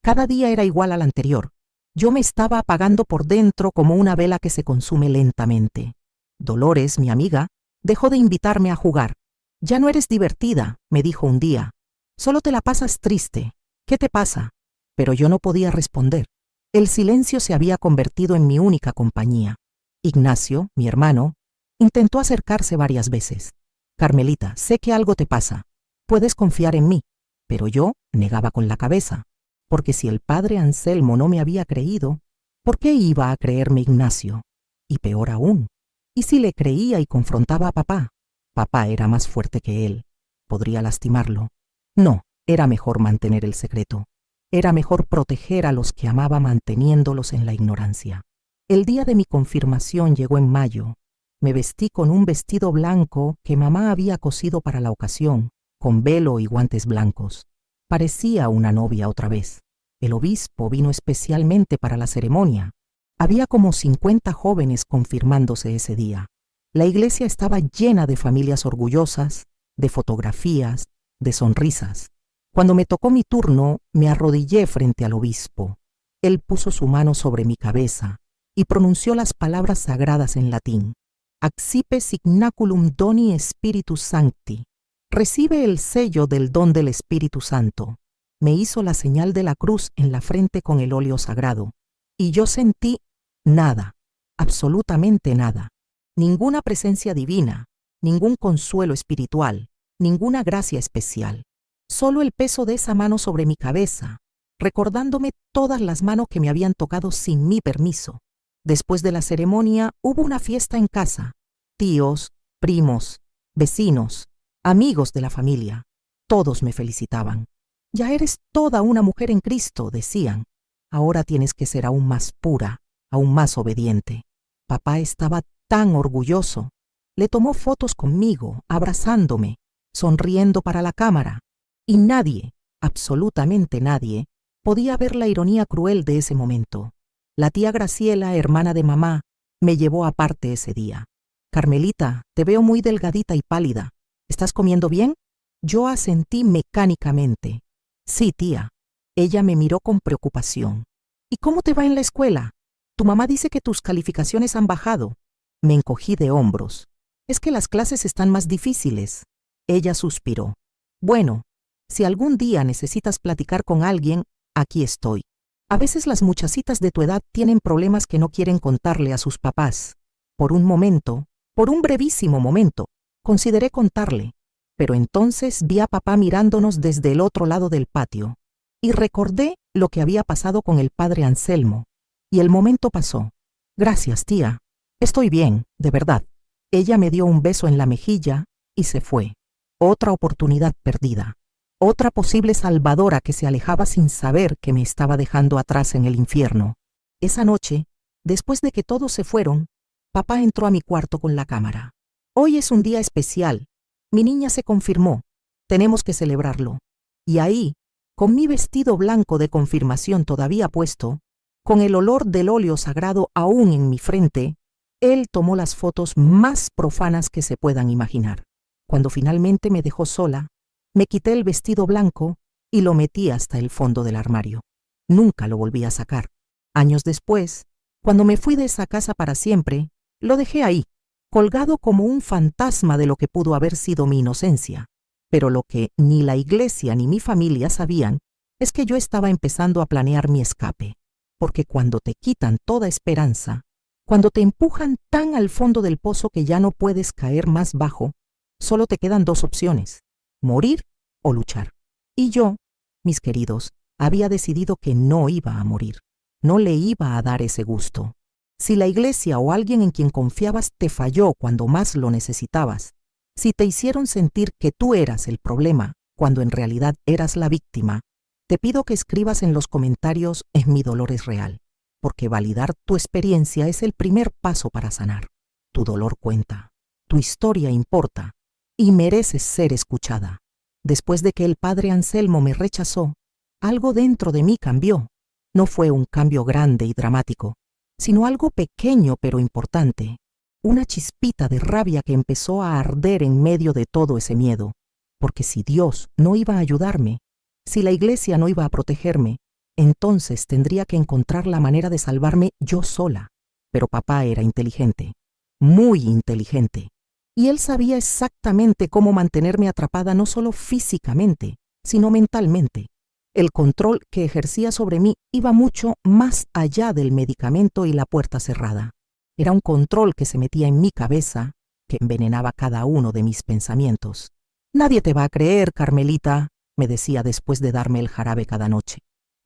Cada día era igual al anterior. Yo me estaba apagando por dentro como una vela que se consume lentamente. Dolores, mi amiga, dejó de invitarme a jugar. Ya no eres divertida, me dijo un día. Solo te la pasas triste. ¿Qué te pasa? Pero yo no podía responder. El silencio se había convertido en mi única compañía. Ignacio, mi hermano, intentó acercarse varias veces. Carmelita, sé que algo te pasa. Puedes confiar en mí. Pero yo negaba con la cabeza. Porque si el padre Anselmo no me había creído, ¿por qué iba a creerme Ignacio? Y peor aún, ¿y si le creía y confrontaba a papá? Papá era más fuerte que él. ¿Podría lastimarlo? No, era mejor mantener el secreto. Era mejor proteger a los que amaba manteniéndolos en la ignorancia. El día de mi confirmación llegó en mayo. Me vestí con un vestido blanco que mamá había cosido para la ocasión, con velo y guantes blancos. Parecía una novia otra vez. El obispo vino especialmente para la ceremonia. Había como 50 jóvenes confirmándose ese día. La iglesia estaba llena de familias orgullosas, de fotografías, de sonrisas. Cuando me tocó mi turno, me arrodillé frente al obispo. Él puso su mano sobre mi cabeza y pronunció las palabras sagradas en latín. Accipe signaculum doni Spiritus Sancti. Recibe el sello del don del Espíritu Santo. Me hizo la señal de la cruz en la frente con el óleo sagrado. Y yo sentí nada, absolutamente nada. Ninguna presencia divina, ningún consuelo espiritual, ninguna gracia especial. Solo el peso de esa mano sobre mi cabeza, recordándome todas las manos que me habían tocado sin mi permiso. Después de la ceremonia hubo una fiesta en casa. Tíos, primos, vecinos, amigos de la familia. Todos me felicitaban. Ya eres toda una mujer en Cristo, decían. Ahora tienes que ser aún más pura, aún más obediente. Papá estaba tan orgulloso. Le tomó fotos conmigo, abrazándome, sonriendo para la cámara. Y nadie, absolutamente nadie, podía ver la ironía cruel de ese momento. La tía Graciela, hermana de mamá, me llevó aparte ese día. Carmelita, te veo muy delgadita y pálida. ¿Estás comiendo bien? Yo asentí mecánicamente. Sí, tía. Ella me miró con preocupación. ¿Y cómo te va en la escuela? Tu mamá dice que tus calificaciones han bajado. Me encogí de hombros. Es que las clases están más difíciles. Ella suspiró. Bueno, si algún día necesitas platicar con alguien, aquí estoy. A veces las muchachitas de tu edad tienen problemas que no quieren contarle a sus papás. Por un momento, por un brevísimo momento, consideré contarle, pero entonces vi a papá mirándonos desde el otro lado del patio y recordé lo que había pasado con el padre Anselmo. Y el momento pasó. Gracias, tía. Estoy bien, de verdad. Ella me dio un beso en la mejilla y se fue. Otra oportunidad perdida. Otra posible salvadora que se alejaba sin saber que me estaba dejando atrás en el infierno. Esa noche, después de que todos se fueron, papá entró a mi cuarto con la cámara. Hoy es un día especial. Mi niña se confirmó. Tenemos que celebrarlo. Y ahí, con mi vestido blanco de confirmación todavía puesto, con el olor del óleo sagrado aún en mi frente, él tomó las fotos más profanas que se puedan imaginar. Cuando finalmente me dejó sola, me quité el vestido blanco y lo metí hasta el fondo del armario. Nunca lo volví a sacar. Años después, cuando me fui de esa casa para siempre, lo dejé ahí, colgado como un fantasma de lo que pudo haber sido mi inocencia. Pero lo que ni la iglesia ni mi familia sabían es que yo estaba empezando a planear mi escape. Porque cuando te quitan toda esperanza, cuando te empujan tan al fondo del pozo que ya no puedes caer más bajo, solo te quedan dos opciones: morir o luchar. Y yo, mis queridos, había decidido que no iba a morir. No le iba a dar ese gusto. Si la iglesia o alguien en quien confiabas te falló cuando más lo necesitabas, si te hicieron sentir que tú eras el problema cuando en realidad eras la víctima, te pido que escribas en los comentarios "En mi dolor es real", porque validar tu experiencia es el primer paso para sanar. Tu dolor cuenta, tu historia importa y mereces ser escuchada. Después de que el padre Anselmo me rechazó, algo dentro de mí cambió. No fue un cambio grande y dramático, sino algo pequeño pero importante. Una chispita de rabia que empezó a arder en medio de todo ese miedo. Porque si Dios no iba a ayudarme, si la iglesia no iba a protegerme, entonces tendría que encontrar la manera de salvarme yo sola. Pero papá era inteligente, muy inteligente. Y él sabía exactamente cómo mantenerme atrapada no solo físicamente, sino mentalmente. El control que ejercía sobre mí iba mucho más allá del medicamento y la puerta cerrada. Era un control que se metía en mi cabeza, que envenenaba cada uno de mis pensamientos. «Nadie te va a creer, Carmelita», me decía después de darme el jarabe cada noche.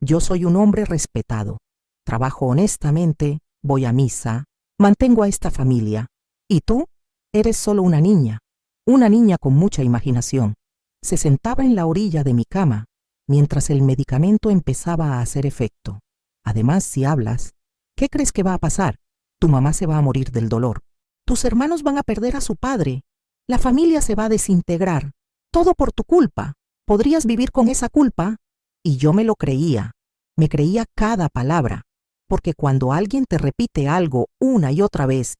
«Yo soy un hombre respetado. Trabajo honestamente, voy a misa, mantengo a esta familia. ¿Y tú? Eres solo una niña con mucha imaginación». Se sentaba en la orilla de mi cama, mientras el medicamento empezaba a hacer efecto. Además, si hablas, ¿qué crees que va a pasar? Tu mamá se va a morir del dolor. Tus hermanos van a perder a su padre. La familia se va a desintegrar. Todo por tu culpa. ¿Podrías vivir con esa culpa? Y yo me lo creía. Me creía cada palabra. Porque cuando alguien te repite algo una y otra vez,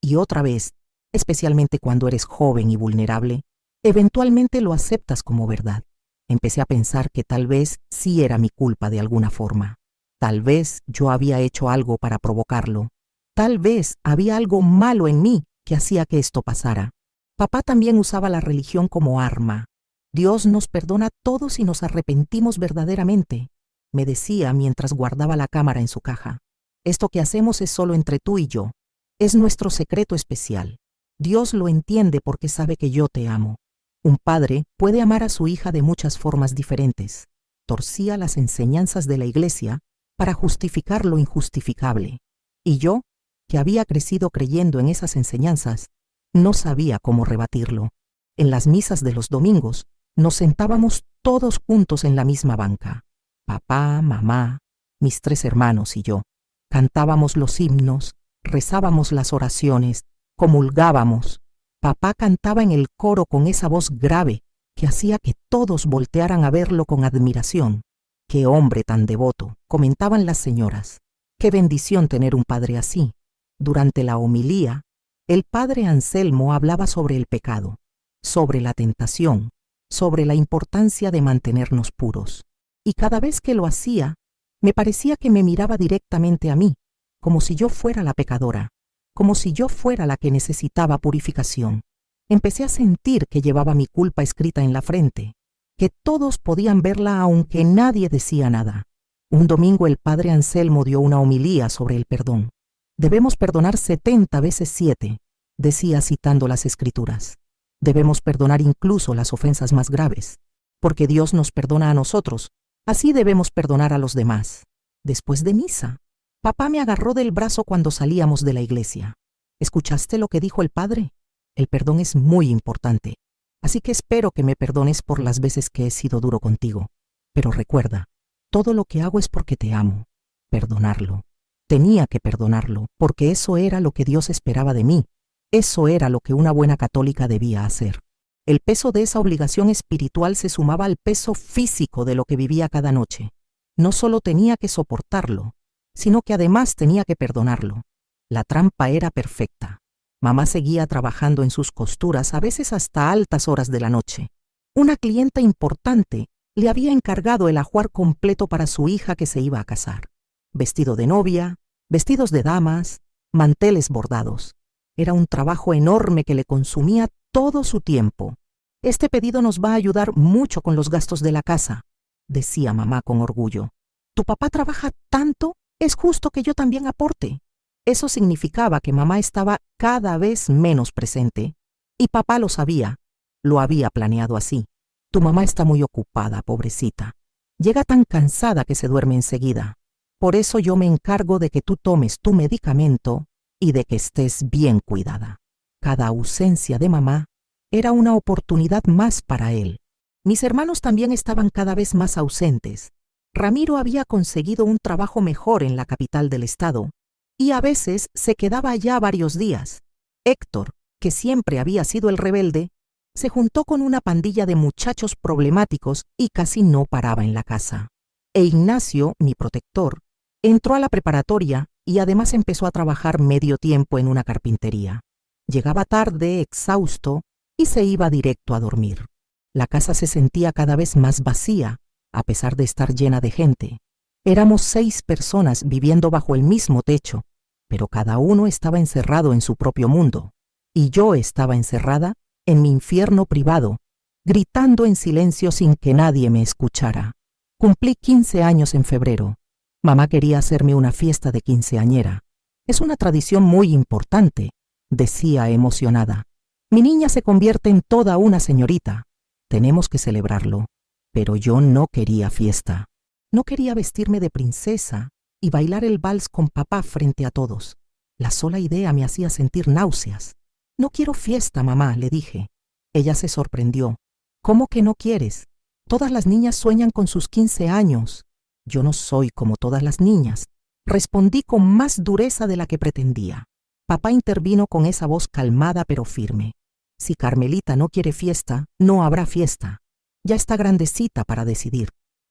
especialmente cuando eres joven y vulnerable, eventualmente lo aceptas como verdad. Empecé a pensar que tal vez sí era mi culpa de alguna forma. Tal vez yo había hecho algo para provocarlo. Tal vez había algo malo en mí que hacía que esto pasara. Papá también usaba la religión como arma. Dios nos perdona a todos si nos arrepentimos verdaderamente, me decía mientras guardaba la cámara en su caja. Esto que hacemos es solo entre tú y yo. Es nuestro secreto especial. Dios lo entiende porque sabe que yo te amo. Un padre puede amar a su hija de muchas formas diferentes. Torcía las enseñanzas de la iglesia para justificar lo injustificable. Y yo, que había crecido creyendo en esas enseñanzas, no sabía cómo rebatirlo. En las misas de los domingos, nos sentábamos todos juntos en la misma banca. Papá, mamá, mis 3 hermanos y yo. Cantábamos los himnos, rezábamos las oraciones, comulgábamos. Papá cantaba en el coro con esa voz grave que hacía que todos voltearan a verlo con admiración. ¡Qué hombre tan devoto!, comentaban las señoras. ¡Qué bendición tener un padre así! Durante la homilía, el padre Anselmo hablaba sobre el pecado, sobre la tentación, sobre la importancia de mantenernos puros. Y cada vez que lo hacía, me parecía que me miraba directamente a mí, como si yo fuera la pecadora, como si yo fuera la que necesitaba purificación. Empecé a sentir que llevaba mi culpa escrita en la frente, que todos podían verla aunque nadie decía nada. Un domingo el padre Anselmo dio una homilía sobre el perdón. Debemos perdonar 70 veces 7, decía citando las Escrituras. Debemos perdonar incluso las ofensas más graves, porque Dios nos perdona a nosotros, así debemos perdonar a los demás. Después de misa, papá me agarró del brazo cuando salíamos de la iglesia. ¿Escuchaste lo que dijo el padre? El perdón es muy importante, así que espero que me perdones por las veces que he sido duro contigo. Pero recuerda, todo lo que hago es porque te amo. Perdonarlo. Tenía que perdonarlo, porque eso era lo que Dios esperaba de mí. Eso era lo que una buena católica debía hacer. El peso de esa obligación espiritual se sumaba al peso físico de lo que vivía cada noche. No solo tenía que soportarlo, sino que además tenía que perdonarlo. La trampa era perfecta. Mamá seguía trabajando en sus costuras, a veces hasta altas horas de la noche. Una clienta importante le había encargado el ajuar completo para su hija que se iba a casar. Vestido de novia, vestidos de damas, manteles bordados. Era un trabajo enorme que le consumía todo su tiempo. Este pedido nos va a ayudar mucho con los gastos de la casa, decía mamá con orgullo. Tu papá trabaja tanto, es justo que yo también aporte. Eso significaba que mamá estaba cada vez menos presente. Y papá lo sabía, lo había planeado así. Tu mamá está muy ocupada, pobrecita. Llega tan cansada que se duerme enseguida. Por eso yo me encargo de que tú tomes tu medicamento y de que estés bien cuidada. Cada ausencia de mamá era una oportunidad más para él. Mis hermanos también estaban cada vez más ausentes. Ramiro había conseguido un trabajo mejor en la capital del estado y a veces se quedaba allá varios días. Héctor, que siempre había sido el rebelde, se juntó con una pandilla de muchachos problemáticos y casi no paraba en la casa. E Ignacio, mi protector, entró a la preparatoria y además empezó a trabajar medio tiempo en una carpintería. Llegaba tarde, exhausto, y se iba directo a dormir. La casa se sentía cada vez más vacía, a pesar de estar llena de gente. Éramos 6 personas viviendo bajo el mismo techo, pero cada uno estaba encerrado en su propio mundo, y yo estaba encerrada en mi infierno privado, gritando en silencio sin que nadie me escuchara. Cumplí 15 años en febrero. Mamá quería hacerme una fiesta de quinceañera. Es una tradición muy importante, decía emocionada. Mi niña se convierte en toda una señorita. Tenemos que celebrarlo. Pero yo no quería fiesta. No quería vestirme de princesa y bailar el vals con papá frente a todos. La sola idea me hacía sentir náuseas. No quiero fiesta, mamá, le dije. Ella se sorprendió. ¿Cómo que no quieres? Todas las niñas sueñan con sus 15 años. Yo no soy como todas las niñas, respondí con más dureza de la que pretendía. Papá intervino con esa voz calmada pero firme. Si Carmelita no quiere fiesta, no habrá fiesta. Ya está grandecita para decidir.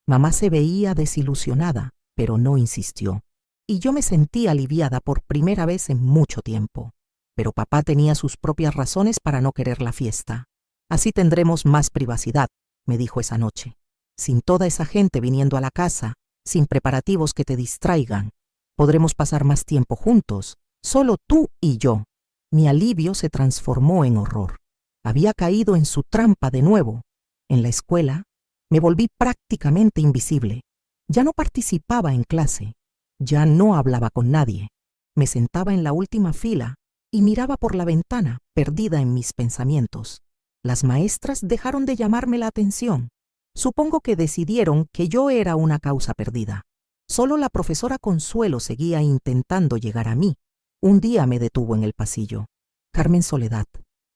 Mamá se veía desilusionada, pero no insistió. Y yo me sentí aliviada por primera vez en mucho tiempo. pero papá tenía sus propias razones para no querer la fiesta. Así tendremos más privacidad, me dijo esa noche. Sin toda esa gente viniendo a la casa, sin preparativos que te distraigan. Podremos pasar más tiempo juntos, solo tú y yo. Mi alivio se transformó en horror. Había caído en su trampa de nuevo. En la escuela, me volví prácticamente invisible. Ya no participaba en clase. Ya no hablaba con nadie. Me sentaba en la última fila y miraba por la ventana, perdida en mis pensamientos. Las maestras dejaron de llamarme la atención. Supongo que decidieron que yo era una causa perdida. Solo la profesora Consuelo seguía intentando llegar a mí. Un día me detuvo en el pasillo. Carmen Soledad,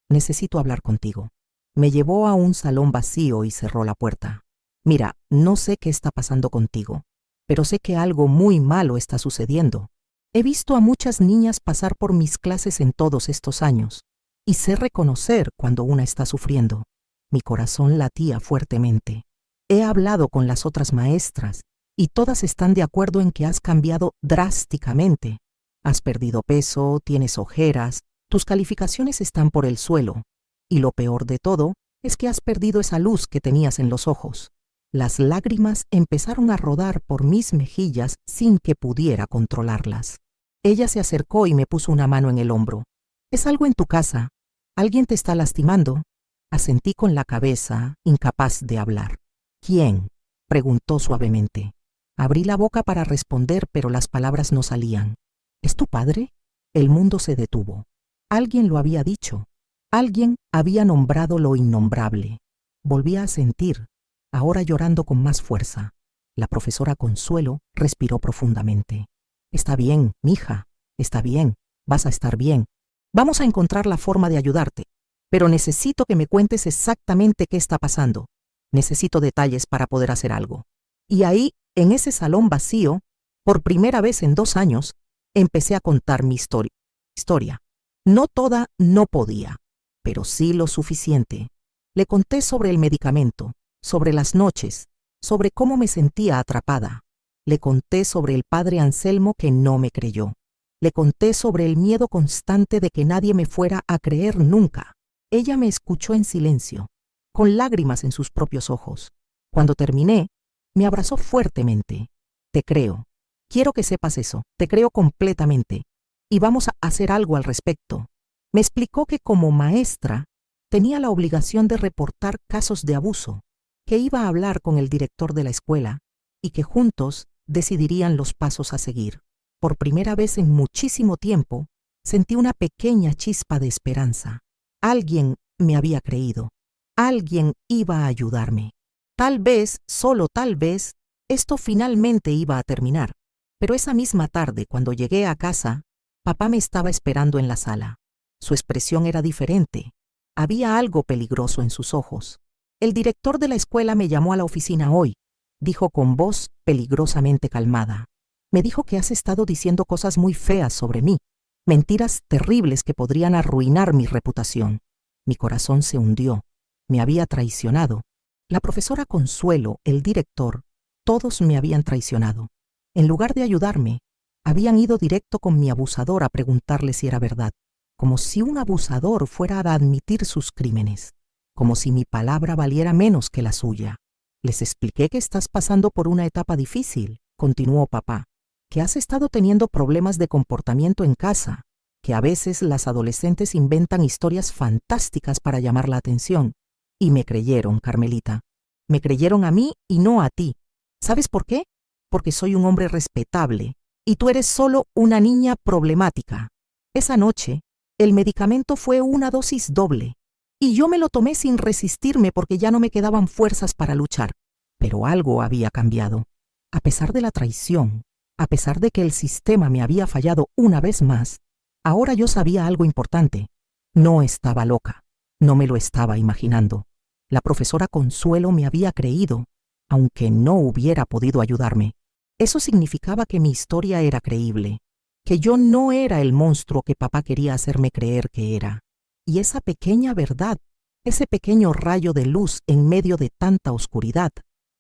necesito hablar contigo. Me llevó a un salón vacío y cerró la puerta. Mira, no sé qué está pasando contigo, pero sé que algo muy malo está sucediendo. He visto a muchas niñas pasar por mis clases en todos estos años, y sé reconocer cuando una está sufriendo. Mi corazón latía fuertemente. He hablado con las otras maestras, y todas están de acuerdo en que has cambiado drásticamente. Has perdido peso, tienes ojeras, tus calificaciones están por el suelo, y lo peor de todo es que has perdido esa luz que tenías en los ojos. Las lágrimas empezaron a rodar por mis mejillas sin que pudiera controlarlas. Ella se acercó y me puso una mano en el hombro. ¿Es algo en tu casa? ¿Alguien te está lastimando? Asentí con la cabeza, incapaz de hablar. ¿Quién?, preguntó suavemente. Abrí la boca para responder, pero las palabras no salían. ¿Es tu padre? El mundo se detuvo. Alguien lo había dicho. Alguien había nombrado lo innombrable. Volví a sentir, ahora llorando con más fuerza. La profesora Consuelo respiró profundamente. Está bien, mija, está bien, vas a estar bien. Vamos a encontrar la forma de ayudarte, pero necesito que me cuentes exactamente qué está pasando. Necesito detalles para poder hacer algo. Y ahí, en ese salón vacío, por primera vez en 2 años, empecé a contar mi historia. No toda, no podía, pero sí lo suficiente. Le conté sobre el medicamento, sobre las noches, sobre cómo me sentía atrapada. Le conté sobre el padre Anselmo que no me creyó. Le conté sobre el miedo constante de que nadie me fuera a creer nunca. Ella me escuchó en silencio, con lágrimas en sus propios ojos. Cuando terminé, me abrazó fuertemente. Te creo. Quiero que sepas eso. Te creo completamente. Y vamos a hacer algo al respecto. Me explicó que como maestra tenía la obligación de reportar casos de abuso, que iba a hablar con el director de la escuela y que juntos decidirían los pasos a seguir. Por primera vez en muchísimo tiempo, sentí una pequeña chispa de esperanza. Alguien me había creído. Alguien iba a ayudarme. Tal vez, solo tal vez, esto finalmente iba a terminar. Pero esa misma tarde, cuando llegué a casa, papá me estaba esperando en la sala. Su expresión era diferente. Había algo peligroso en sus ojos. El director de la escuela me llamó a la oficina hoy, dijo con voz peligrosamente calmada. Me dijo que has estado diciendo cosas muy feas sobre mí, mentiras terribles que podrían arruinar mi reputación. Mi corazón se hundió. Me había traicionado. La profesora Consuelo, el director, todos me habían traicionado. En lugar de ayudarme, habían ido directo con mi abusador a preguntarle si era verdad, como si un abusador fuera a admitir sus crímenes, como si mi palabra valiera menos que la suya. Les expliqué que estás pasando por una etapa difícil, continuó papá, que has estado teniendo problemas de comportamiento en casa, que a veces las adolescentes inventan historias fantásticas para llamar la atención. Y me creyeron, Carmelita. Me creyeron a mí y no a ti. ¿Sabes por qué? Porque soy un hombre respetable y tú eres solo una niña problemática. Esa noche, el medicamento fue una dosis doble y yo me lo tomé sin resistirme porque ya no me quedaban fuerzas para luchar. Pero algo había cambiado. A pesar de la traición, a pesar de que el sistema me había fallado una vez más, ahora yo sabía algo importante. No estaba loca. No me lo estaba imaginando. La profesora Consuelo me había creído, aunque no hubiera podido ayudarme. Eso significaba que mi historia era creíble, que yo no era el monstruo que papá quería hacerme creer que era. Y esa pequeña verdad, ese pequeño rayo de luz en medio de tanta oscuridad,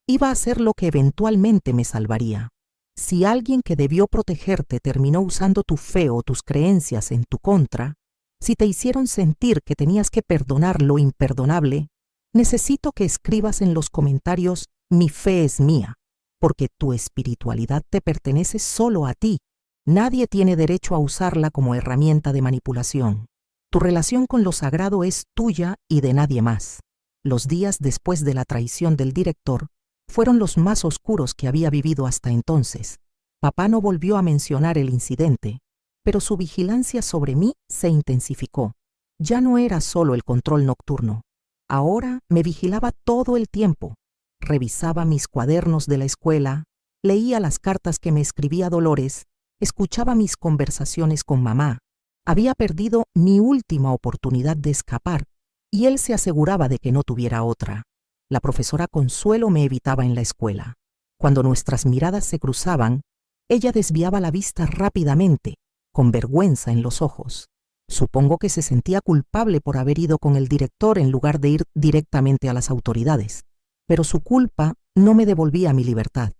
iba a ser lo que eventualmente me salvaría. Si alguien que debió protegerte terminó usando tu fe o tus creencias en tu contra, Si te hicieron sentir que tenías que perdonar lo imperdonable, necesito que escribas en los comentarios "Mi fe es mía", porque tu espiritualidad te pertenece solo a ti. Nadie tiene derecho a usarla como herramienta de manipulación. Tu relación con lo sagrado es tuya y de nadie más. Los días después de la traición del director fueron los más oscuros que había vivido hasta entonces. Papá no volvió a mencionar el incidente, pero su vigilancia sobre mí se intensificó. Ya no era solo el control nocturno. Ahora me vigilaba todo el tiempo. Revisaba mis cuadernos de la escuela, leía las cartas que me escribía Dolores, escuchaba mis conversaciones con mamá. Había perdido mi última oportunidad de escapar y él se aseguraba de que no tuviera otra. La profesora Consuelo me evitaba en la escuela. Cuando nuestras miradas se cruzaban, ella desviaba la vista rápidamente, con vergüenza en los ojos. Supongo que se sentía culpable por haber ido con el director en lugar de ir directamente a las autoridades. Pero su culpa no me devolvía mi libertad.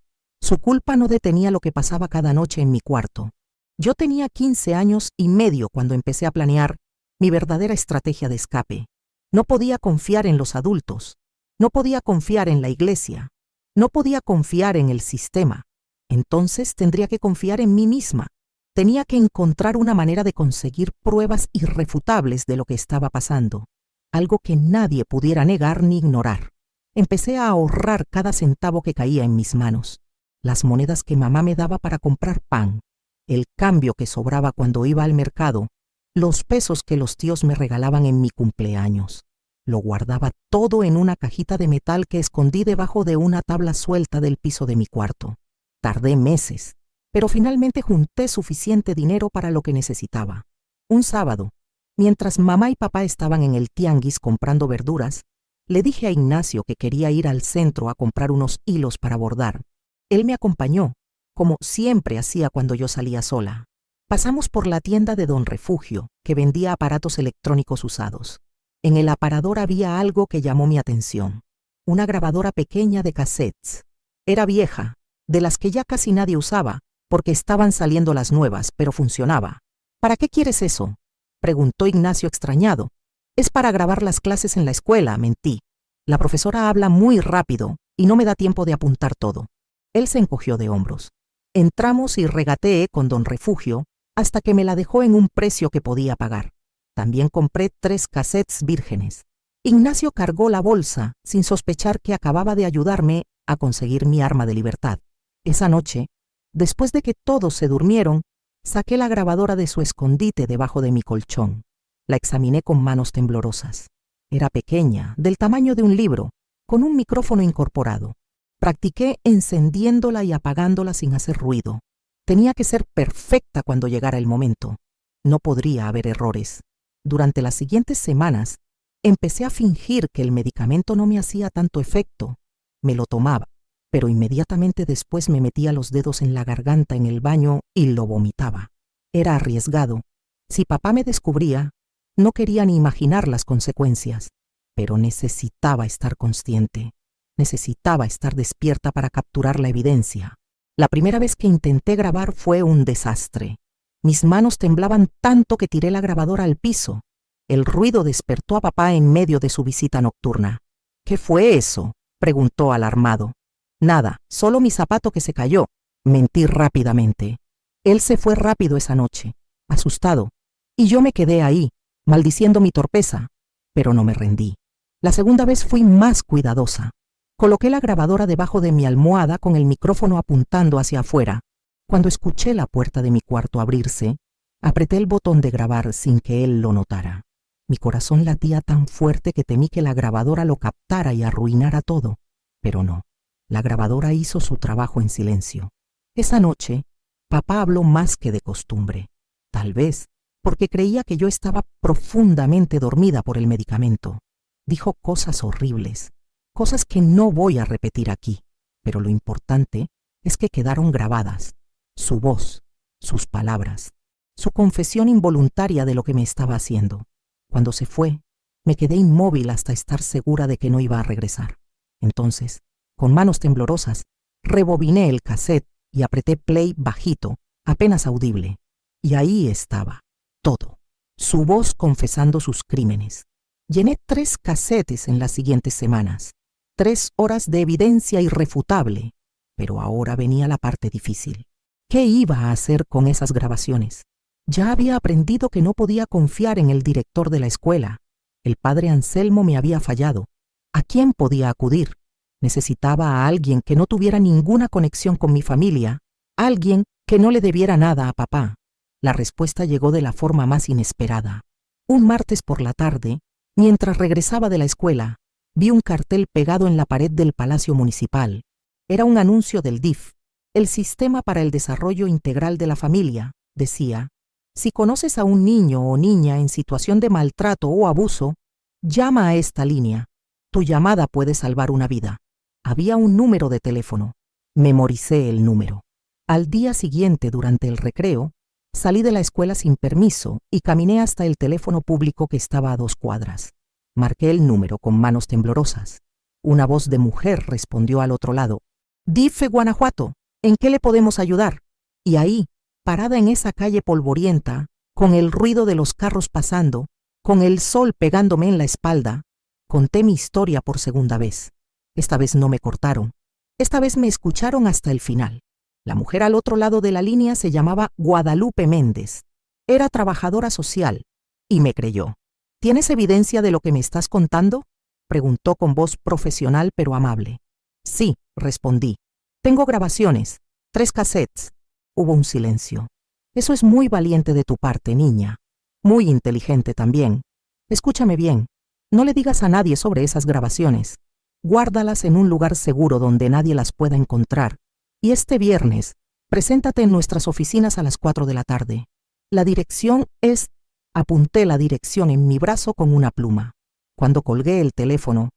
Su culpa no detenía lo que pasaba cada noche en mi cuarto. Yo tenía 15 años y medio cuando empecé a planear mi verdadera estrategia de escape. No podía confiar en los adultos. No podía confiar en la iglesia. No podía confiar en el sistema. Entonces tendría que confiar en mí misma. Tenía que encontrar una manera de conseguir pruebas irrefutables de lo que estaba pasando, algo que nadie pudiera negar ni ignorar. Empecé a ahorrar cada centavo que caía en mis manos, las monedas que mamá me daba para comprar pan, el cambio que sobraba cuando iba al mercado, los pesos que los tíos me regalaban en mi cumpleaños. Lo guardaba todo en una cajita de metal que escondí debajo de una tabla suelta del piso de mi cuarto. Tardé meses, pero finalmente junté suficiente dinero para lo que necesitaba. Un sábado, mientras mamá y papá estaban en el tianguis comprando verduras, le dije a Ignacio que quería ir al centro a comprar unos hilos para bordar. Él me acompañó, como siempre hacía cuando yo salía sola. Pasamos por la tienda de Don Refugio, que vendía aparatos electrónicos usados. En el aparador había algo que llamó mi atención. Una grabadora pequeña de cassettes. Era vieja, de las que ya casi nadie usaba, porque estaban saliendo las nuevas, pero funcionaba. ¿Para qué quieres eso?, preguntó Ignacio extrañado. Es para grabar las clases en la escuela, mentí. La profesora habla muy rápido y no me da tiempo de apuntar todo. Él se encogió de hombros. Entramos y regateé con Don Refugio hasta que me la dejó en un precio que podía pagar. También compré 3 cassettes vírgenes. Ignacio cargó la bolsa sin sospechar que acababa de ayudarme a conseguir mi arma de libertad. Esa noche, después de que todos se durmieron, saqué la grabadora de su escondite debajo de mi colchón. La examiné con manos temblorosas. Era pequeña, del tamaño de un libro, con un micrófono incorporado. Practiqué encendiéndola y apagándola sin hacer ruido. Tenía que ser perfecta cuando llegara el momento. No podría haber errores. Durante las siguientes semanas, empecé a fingir que el medicamento no me hacía tanto efecto. Me lo tomaba, pero inmediatamente después me metía los dedos en la garganta en el baño y lo vomitaba. Era arriesgado. Si papá me descubría, no quería ni imaginar las consecuencias, pero necesitaba estar consciente. Necesitaba estar despierta para capturar la evidencia. La primera vez que intenté grabar fue un desastre. Mis manos temblaban tanto que tiré la grabadora al piso. El ruido despertó a papá en medio de su visita nocturna. ¿Qué fue eso?, preguntó alarmado. Nada, solo mi zapato que se cayó. Mentí rápidamente. Él se fue rápido esa noche, asustado, y yo me quedé ahí, maldiciendo mi torpeza, pero no me rendí. La segunda vez fui más cuidadosa. Coloqué la grabadora debajo de mi almohada con el micrófono apuntando hacia afuera. Cuando escuché la puerta de mi cuarto abrirse, apreté el botón de grabar sin que él lo notara. Mi corazón latía tan fuerte que temí que la grabadora lo captara y arruinara todo, pero no. La grabadora hizo su trabajo en silencio. Esa noche, papá habló más que de costumbre. Tal vez porque creía que yo estaba profundamente dormida por el medicamento. Dijo cosas horribles, cosas que no voy a repetir aquí, pero lo importante es que quedaron grabadas. Su voz, sus palabras, su confesión involuntaria de lo que me estaba haciendo. Cuando se fue, me quedé inmóvil hasta estar segura de que no iba a regresar. Entonces, con manos temblorosas, rebobiné el cassette y apreté play bajito, apenas audible. Y ahí estaba, todo. su voz confesando sus crímenes. Llené 3 casetes en las siguientes semanas, 3 horas de evidencia irrefutable, pero ahora venía la parte difícil. ¿Qué iba a hacer con esas grabaciones? Ya había aprendido que no podía confiar en el director de la escuela. El padre Anselmo me había fallado. ¿A quién podía acudir? Necesitaba a alguien que no tuviera ninguna conexión con mi familia, alguien que no le debiera nada a papá. La respuesta llegó de la forma más inesperada. Un martes por la tarde, mientras regresaba de la escuela, vi un cartel pegado en la pared del Palacio Municipal. Era un anuncio del DIF, el Sistema para el Desarrollo Integral de la Familia. Decía: si conoces a un niño o niña en situación de maltrato o abuso, llama a esta línea. Tu llamada puede salvar una vida. Había un número de teléfono. Memoricé el número. Al día siguiente, durante el recreo, salí de la escuela sin permiso y caminé hasta el teléfono público que estaba a 2 cuadras. Marqué el número con manos temblorosas. Una voz de mujer respondió al otro lado: DIF Guanajuato, ¿en qué le podemos ayudar? Y ahí, parada en esa calle polvorienta, con el ruido de los carros pasando, con el sol pegándome en la espalda, conté mi historia por segunda vez. Esta vez no me cortaron. Esta vez me escucharon hasta el final. La mujer al otro lado de la línea se llamaba Guadalupe Méndez. Era trabajadora social y me creyó. ¿Tienes evidencia de lo que me estás contando?, preguntó con voz profesional pero amable. Sí, respondí. Tengo grabaciones, 3 cassettes. Hubo un silencio. Eso es muy valiente de tu parte, niña. Muy inteligente también. Escúchame bien. No le digas a nadie sobre esas grabaciones. Guárdalas en un lugar seguro donde nadie las pueda encontrar. Y este viernes, preséntate en nuestras oficinas a las 4 de la tarde. La dirección es... Apunté la dirección en mi brazo con una pluma. Cuando colgué el teléfono,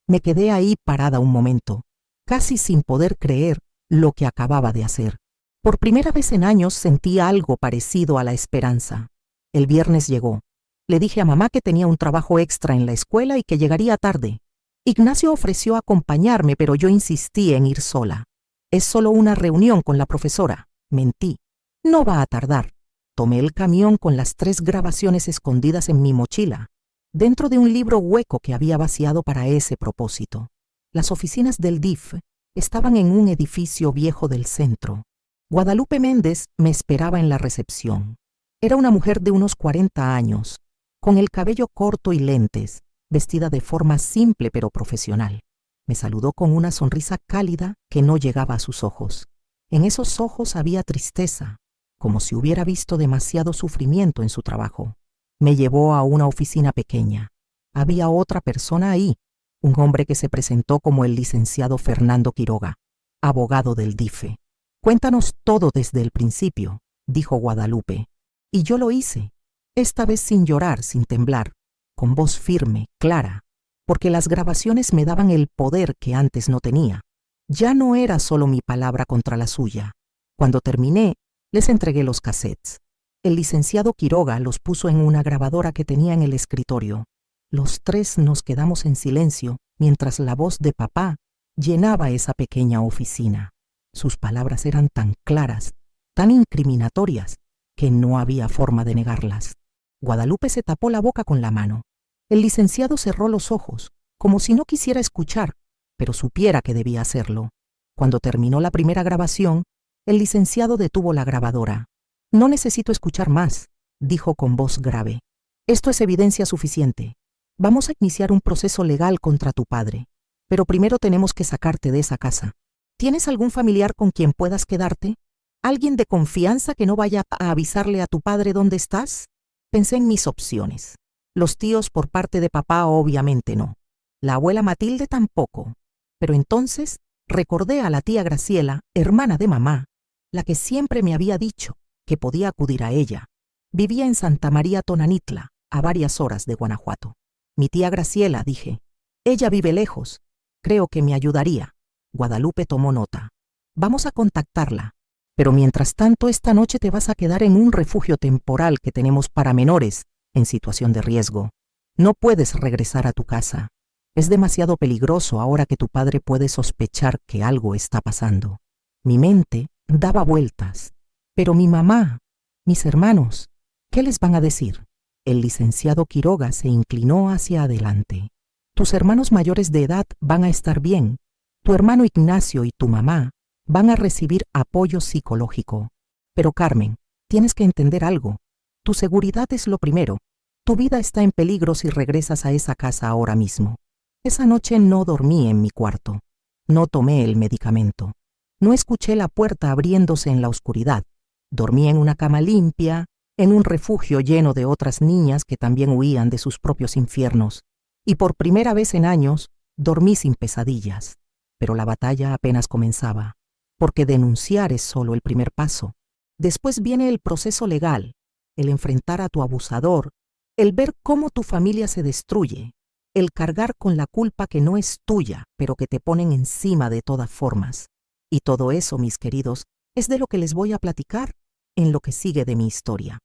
me quedé ahí parada un momento, casi sin poder creer lo que acababa de hacer. Por primera vez en años sentí algo parecido a la esperanza. El viernes llegó. Le dije a mamá que tenía un trabajo extra en la escuela y que llegaría tarde. Ignacio ofreció acompañarme, pero yo insistí en ir sola. Es solo una reunión con la profesora. Mentí. No va a tardar. Tomé el camión con las 3 grabaciones escondidas en mi mochila, dentro de un libro hueco que había vaciado para ese propósito. Las oficinas del DIF estaban en un edificio viejo del centro. Guadalupe Méndez me esperaba en la recepción. Era una mujer de unos 40 años, con el cabello corto y lentes, vestida de forma simple pero profesional. Me saludó con una sonrisa cálida que no llegaba a sus ojos. En esos ojos había tristeza, como si hubiera visto demasiado sufrimiento en su trabajo. Me llevó a una oficina pequeña. Había otra persona ahí, un hombre que se presentó como el licenciado Fernando Quiroga, abogado del DIFE. Cuéntanos todo desde el principio, dijo Guadalupe. Y yo lo hice, esta vez sin llorar, sin temblar, con voz firme, clara, porque las grabaciones me daban el poder que antes no tenía. Ya no era solo mi palabra contra la suya. Cuando terminé, les entregué los cassettes. El licenciado Quiroga los puso en una grabadora que tenía en el escritorio. Los 3 nos quedamos en silencio mientras la voz de papá llenaba esa pequeña oficina. Sus palabras eran tan claras, tan incriminatorias, que no había forma de negarlas. Guadalupe se tapó la boca con la mano. El licenciado cerró los ojos, como si no quisiera escuchar, pero supiera que debía hacerlo. Cuando terminó la primera grabación, el licenciado detuvo la grabadora. No necesito escuchar más, dijo con voz grave. Esto es evidencia suficiente. Vamos a iniciar un proceso legal contra tu padre, pero primero tenemos que sacarte de esa casa. ¿Tienes algún familiar con quien puedas quedarte? ¿Alguien de confianza que no vaya a avisarle a tu padre dónde estás? Pensé en mis opciones. Los tíos por parte de papá obviamente no. La abuela Matilde tampoco. Pero entonces recordé a la tía Graciela, hermana de mamá, la que siempre me había dicho que podía acudir a ella. Vivía en Santa María Tonanitla, a varias horas de Guanajuato. Mi tía Graciela, dije. Ella vive lejos. Creo que me ayudaría. Guadalupe tomó nota. Vamos a contactarla. Pero mientras tanto, esta noche te vas a quedar en un refugio temporal que tenemos para menores en situación de riesgo. No puedes regresar a tu casa. Es demasiado peligroso ahora que tu padre puede sospechar que algo está pasando. Mi mente daba vueltas. Pero mi mamá, mis hermanos, ¿qué les van a decir? El licenciado Quiroga se inclinó hacia adelante. Tus hermanos mayores de edad van a estar bien. Tu hermano Ignacio y tu mamá van a recibir apoyo psicológico. Pero Carmen, tienes que entender algo. Tu seguridad es lo primero. Tu vida está en peligro si regresas a esa casa ahora mismo. Esa noche no dormí en mi cuarto. No tomé el medicamento. No escuché la puerta abriéndose en la oscuridad. Dormí en una cama limpia, en un refugio lleno de otras niñas que también huían de sus propios infiernos. Y por primera vez en años, dormí sin pesadillas. Pero la batalla apenas comenzaba, porque denunciar es solo el primer paso. Después viene el proceso legal, el enfrentar a tu abusador, el ver cómo tu familia se destruye, el cargar con la culpa que no es tuya, pero que te ponen encima de todas formas. Y todo eso, mis queridos, es de lo que les voy a platicar en lo que sigue de mi historia.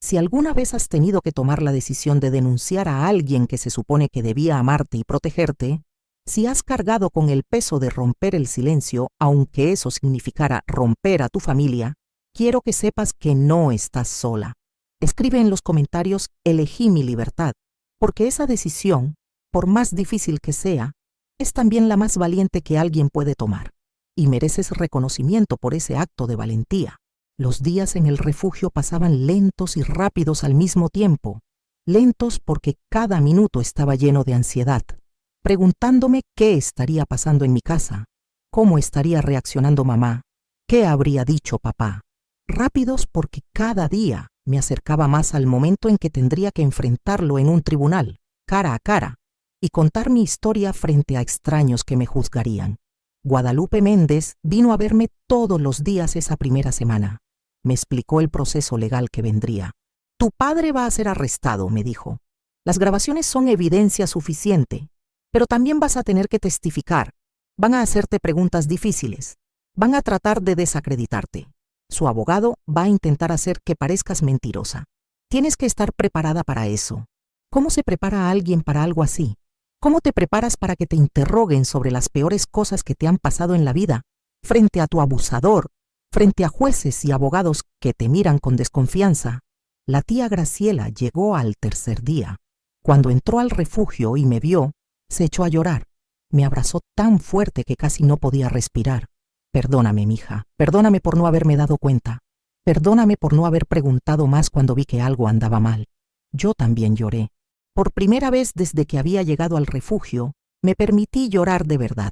Si alguna vez has tenido que tomar la decisión de denunciar a alguien que se supone que debía amarte y protegerte, si has cargado con el peso de romper el silencio, aunque eso significara romper a tu familia, quiero que sepas que no estás sola. Escribe en los comentarios «Elegí mi libertad», porque esa decisión, por más difícil que sea, es también la más valiente que alguien puede tomar. Y mereces reconocimiento por ese acto de valentía. Los días en el refugio pasaban lentos y rápidos al mismo tiempo. Lentos porque cada minuto estaba lleno de ansiedad, preguntándome qué estaría pasando en mi casa, cómo estaría reaccionando mamá, qué habría dicho papá. Rápidos porque cada día me acercaba más al momento en que tendría que enfrentarlo en un tribunal, cara a cara, y contar mi historia frente a extraños que me juzgarían. Guadalupe Méndez vino a verme todos los días esa primera semana. Me explicó el proceso legal que vendría. Tu padre va a ser arrestado, me dijo. Las grabaciones son evidencia suficiente, pero también vas a tener que testificar. Van a hacerte preguntas difíciles. Van a tratar de desacreditarte. Su abogado va a intentar hacer que parezcas mentirosa. Tienes que estar preparada para eso. ¿Cómo se prepara a alguien para algo así? ¿Cómo te preparas para que te interroguen sobre las peores cosas que te han pasado en la vida, frente a tu abusador, frente a jueces y abogados que te miran con desconfianza? La tía Graciela llegó al tercer día. Cuando entró al refugio y me vio, se echó a llorar. Me abrazó tan fuerte que casi no podía respirar. Perdóname, mija, perdóname por no haberme dado cuenta. Perdóname por no haber preguntado más cuando vi que algo andaba mal. Yo también lloré. Por primera vez desde que había llegado al refugio, me permití llorar de verdad.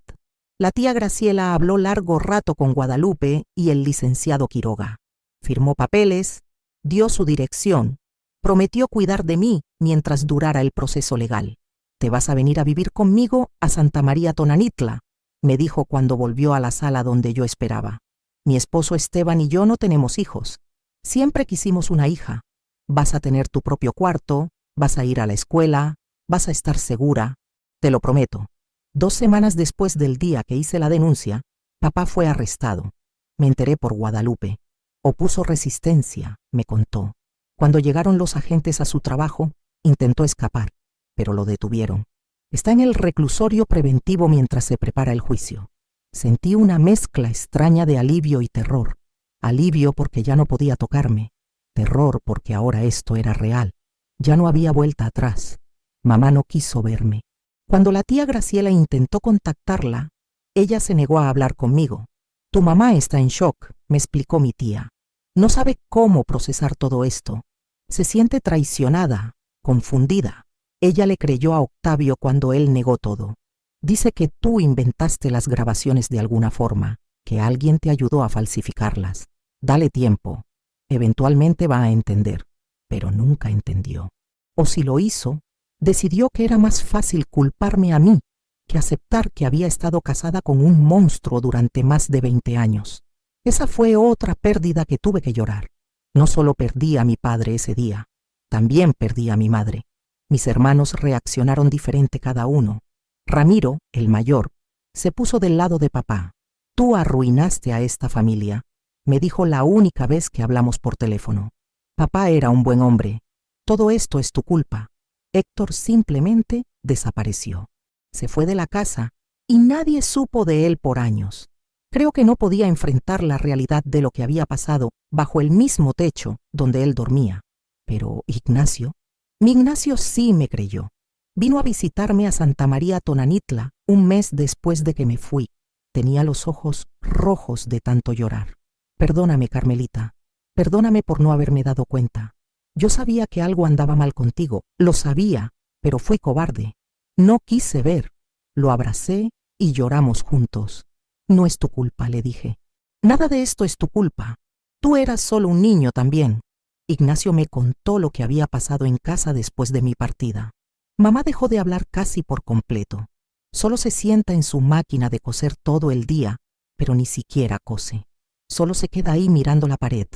La tía Graciela habló largo rato con Guadalupe y el licenciado Quiroga. Firmó papeles, dio su dirección, prometió cuidar de mí mientras durara el proceso legal. Te vas a venir a vivir conmigo a Santa María Tonanitla, me dijo cuando volvió a la sala donde yo esperaba. Mi esposo Esteban y yo no tenemos hijos. Siempre quisimos una hija. Vas a tener tu propio cuarto, vas a ir a la escuela, vas a estar segura. Te lo prometo. 2 semanas después del día que hice la denuncia, papá fue arrestado. Me enteré por Guadalupe. Opuso resistencia, me contó. Cuando llegaron los agentes a su trabajo, intentó escapar, pero lo detuvieron. Está en el reclusorio preventivo mientras se prepara el juicio. Sentí una mezcla extraña de alivio y terror. Alivio porque ya no podía tocarme. Terror porque ahora esto era real. Ya no había vuelta atrás. Mamá no quiso verme. Cuando la tía Graciela intentó contactarla, ella se negó a hablar conmigo. Tu mamá está en shock, me explicó mi tía. No sabe cómo procesar todo esto. Se siente traicionada, confundida. Ella le creyó a Octavio cuando él negó todo. Dice que tú inventaste las grabaciones de alguna forma, que alguien te ayudó a falsificarlas. Dale tiempo. Eventualmente va a entender. Pero nunca entendió. O si lo hizo, decidió que era más fácil culparme a mí que aceptar que había estado casada con un monstruo durante más de 20 años. Esa fue otra pérdida que tuve que llorar. No solo perdí a mi padre ese día, también perdí a mi madre. Mis hermanos reaccionaron diferente cada uno. Ramiro, el mayor, se puso del lado de papá. Tú arruinaste a esta familia, me dijo la única vez que hablamos por teléfono. Papá era un buen hombre. Todo esto es tu culpa. Héctor simplemente desapareció. Se fue de la casa y nadie supo de él por años. Creo que no podía enfrentar la realidad de lo que había pasado bajo el mismo techo donde él dormía. Pero Ignacio, Mi Ignacio sí me creyó. Vino a visitarme a Santa María Tonanitla un mes después de que me fui. Tenía los ojos rojos de tanto llorar. Perdóname, Carmelita. Perdóname por no haberme dado cuenta. Yo sabía que algo andaba mal contigo. Lo sabía, pero fui cobarde. No quise ver. Lo abracé y lloramos juntos. No es tu culpa, le dije. Nada de esto es tu culpa. Tú eras solo un niño también. Ignacio me contó lo que había pasado en casa después de mi partida. Mamá dejó de hablar casi por completo. Solo se sienta en su máquina de coser todo el día, pero ni siquiera cose. Solo se queda ahí mirando la pared.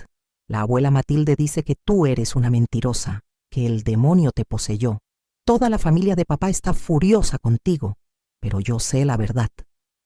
La abuela Matilde dice que tú eres una mentirosa, que el demonio te poseyó. Toda la familia de papá está furiosa contigo, pero yo sé la verdad.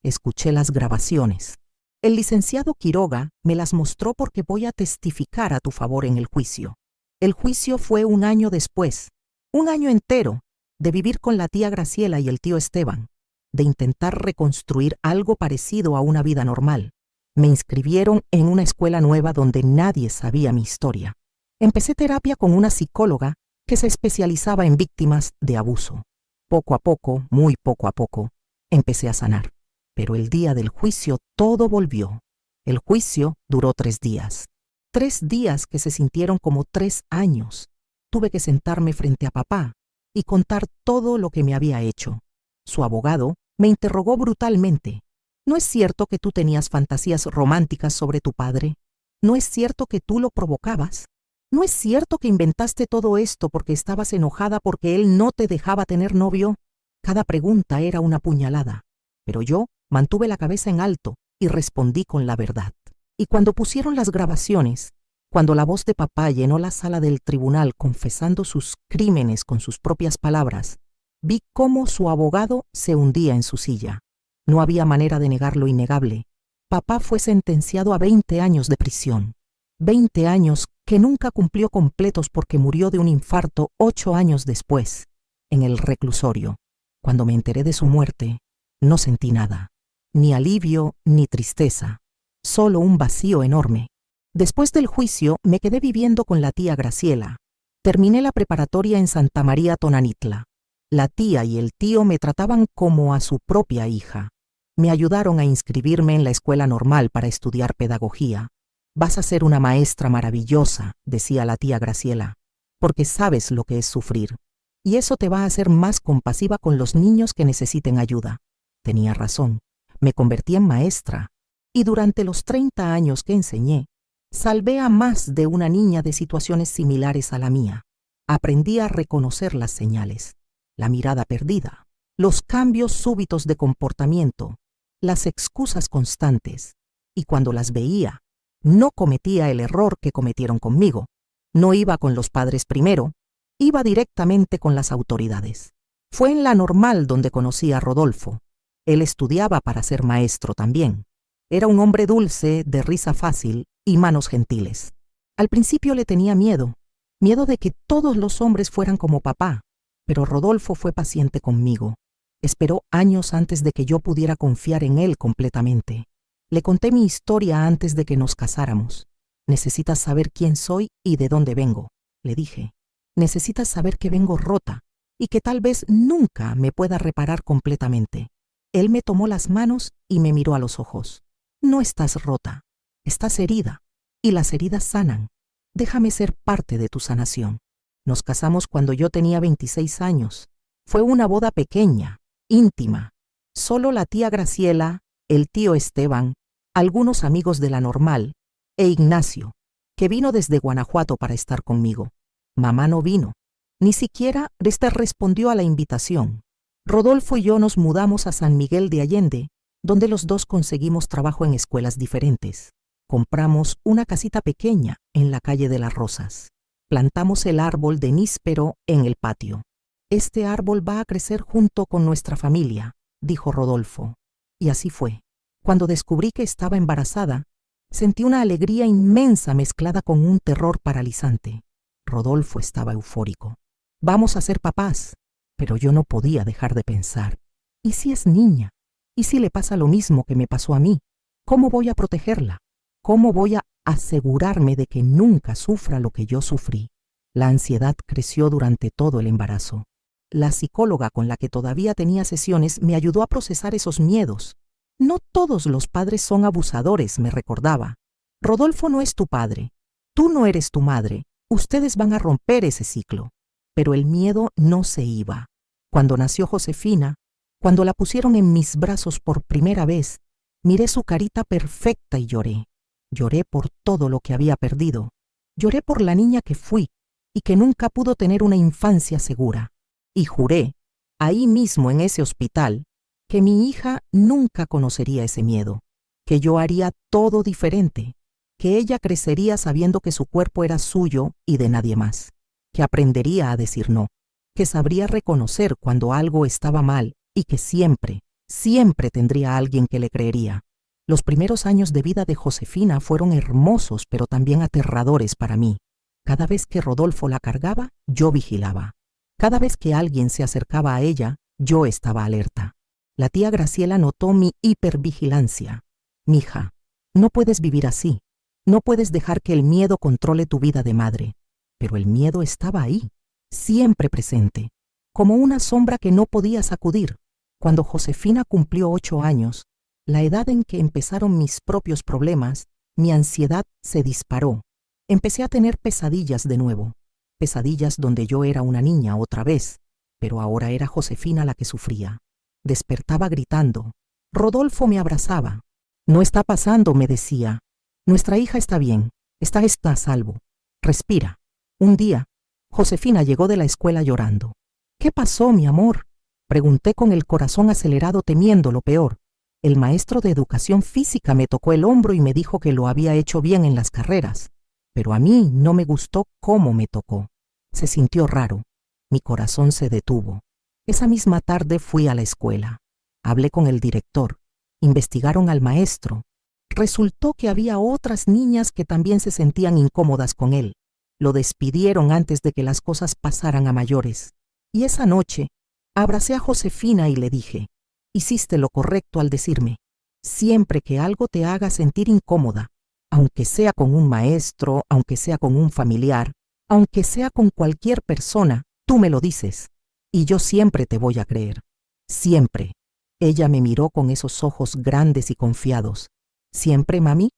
Escuché las grabaciones. El licenciado Quiroga me las mostró porque voy a testificar a tu favor en el juicio. El juicio fue un año después, un año entero, de vivir con la tía Graciela y el tío Esteban, de intentar reconstruir algo parecido a una vida normal. Me inscribieron en una escuela nueva donde nadie sabía mi historia. Empecé terapia con una psicóloga que se especializaba en víctimas de abuso. Poco a poco, muy poco a poco, empecé a sanar. Pero el día del juicio todo volvió. El juicio duró 3 días. 3 días que se sintieron como 3 años. Tuve que sentarme frente a papá y contar todo lo que me había hecho. Su abogado me interrogó brutalmente. ¿No es cierto que tú tenías fantasías románticas sobre tu padre? ¿No es cierto que tú lo provocabas? ¿No es cierto que inventaste todo esto porque estabas enojada porque él no te dejaba tener novio? Cada pregunta era una puñalada. Pero yo mantuve la cabeza en alto y respondí con la verdad. Y cuando pusieron las grabaciones, cuando la voz de papá llenó la sala del tribunal confesando sus crímenes con sus propias palabras, vi cómo su abogado se hundía en su silla. No había manera de negar lo innegable. Papá fue sentenciado a 20 años de prisión. 20 años que nunca cumplió completos porque murió de un infarto 8 años después, en el reclusorio. Cuando me enteré de su muerte, no sentí nada, ni alivio ni tristeza, solo un vacío enorme. Después del juicio me quedé viviendo con la tía Graciela. Terminé la preparatoria en Santa María Tonanitla. La tía y el tío me trataban como a su propia hija. Me ayudaron a inscribirme en la escuela normal para estudiar pedagogía. Vas a ser una maestra maravillosa, decía la tía Graciela, porque sabes lo que es sufrir. Y eso te va a hacer más compasiva con los niños que necesiten ayuda. Tenía razón, me convertí en maestra. Y durante los 30 años que enseñé, salvé a más de una niña de situaciones similares a la mía. Aprendí a reconocer las señales, la mirada perdida, los cambios súbitos de comportamiento, las excusas constantes. Y cuando las veía, no cometía el error que cometieron conmigo. No iba con los padres primero, iba directamente con las autoridades. Fue en la normal donde conocí a Rodolfo. Él estudiaba para ser maestro también. Era un hombre dulce, de risa fácil y manos gentiles. Al principio le tenía miedo de que todos los hombres fueran como papá, pero Rodolfo fue paciente conmigo. Esperó años antes de que yo pudiera confiar en él completamente. Le conté mi historia antes de que nos casáramos. Necesitas saber quién soy y de dónde vengo, le dije. Necesitas saber que vengo rota y que tal vez nunca me pueda reparar completamente. Él me tomó las manos y me miró a los ojos. No estás rota, estás herida, y las heridas sanan. Déjame ser parte de tu sanación. Nos casamos cuando yo tenía 26 años. Fue una boda pequeña, íntima. Solo la tía Graciela, el tío Esteban, algunos amigos de la normal, e Ignacio, que vino desde Guanajuato para estar conmigo. Mamá no vino. Ni siquiera respondió a la invitación. Rodolfo y yo nos mudamos a San Miguel de Allende, donde los dos conseguimos trabajo en escuelas diferentes. Compramos una casita pequeña en la calle de las Rosas. Plantamos el árbol de níspero en el patio. Este árbol va a crecer junto con nuestra familia, dijo Rodolfo. Y así fue. Cuando descubrí que estaba embarazada, sentí una alegría inmensa mezclada con un terror paralizante. Rodolfo estaba eufórico. Vamos a ser papás. Pero yo no podía dejar de pensar. ¿Y si es niña? ¿Y si le pasa lo mismo que me pasó a mí? ¿Cómo voy a protegerla? ¿Cómo voy a asegurarme de que nunca sufra lo que yo sufrí? La ansiedad creció durante todo el embarazo. La psicóloga con la que todavía tenía sesiones me ayudó a procesar esos miedos. No todos los padres son abusadores, me recordaba. Rodolfo no es tu padre. Tú no eres tu madre. Ustedes van a romper ese ciclo. Pero el miedo no se iba. Cuando nació Josefina, cuando la pusieron en mis brazos por primera vez, miré su carita perfecta y lloré. Lloré por todo lo que había perdido. Lloré por la niña que fui y que nunca pudo tener una infancia segura. Y juré, ahí mismo en ese hospital, que mi hija nunca conocería ese miedo, que yo haría todo diferente, que ella crecería sabiendo que su cuerpo era suyo y de nadie más, que aprendería a decir no, que sabría reconocer cuando algo estaba mal y que siempre, siempre tendría a alguien que le creería. Los primeros años de vida de Josefina fueron hermosos pero también aterradores para mí. Cada vez que Rodolfo la cargaba, yo vigilaba. Cada vez que alguien se acercaba a ella, yo estaba alerta. La tía Graciela notó mi hipervigilancia. Mija, no puedes vivir así. No puedes dejar que el miedo controle tu vida de madre. Pero el miedo estaba ahí, siempre presente, como una sombra que no podía sacudir. Cuando Josefina cumplió 8 años, la edad en que empezaron mis propios problemas, mi ansiedad se disparó. Empecé a tener pesadillas de nuevo. Pesadillas donde yo era una niña otra vez, pero ahora era Josefina la que sufría. Despertaba gritando. Rodolfo me abrazaba. No está pasando, me decía. Nuestra hija está bien, está a salvo. Respira. Un día, Josefina llegó de la escuela llorando. ¿Qué pasó, mi amor? Pregunté con el corazón acelerado temiendo lo peor. El maestro de educación física me tocó el hombro y me dijo que lo había hecho bien en las carreras. Pero a mí no me gustó cómo me tocó. Se sintió raro. Mi corazón se detuvo. Esa misma tarde fui a la escuela. Hablé con el director. Investigaron al maestro. Resultó que había otras niñas que también se sentían incómodas con él. Lo despidieron antes de que las cosas pasaran a mayores. Y esa noche, abracé a Josefina y le dije, hiciste lo correcto al decirme, siempre que algo te haga sentir incómoda, aunque sea con un maestro, aunque sea con un familiar, aunque sea con cualquier persona, tú me lo dices, y yo siempre te voy a creer. Siempre. Ella me miró con esos ojos grandes y confiados. ¿Siempre, mami?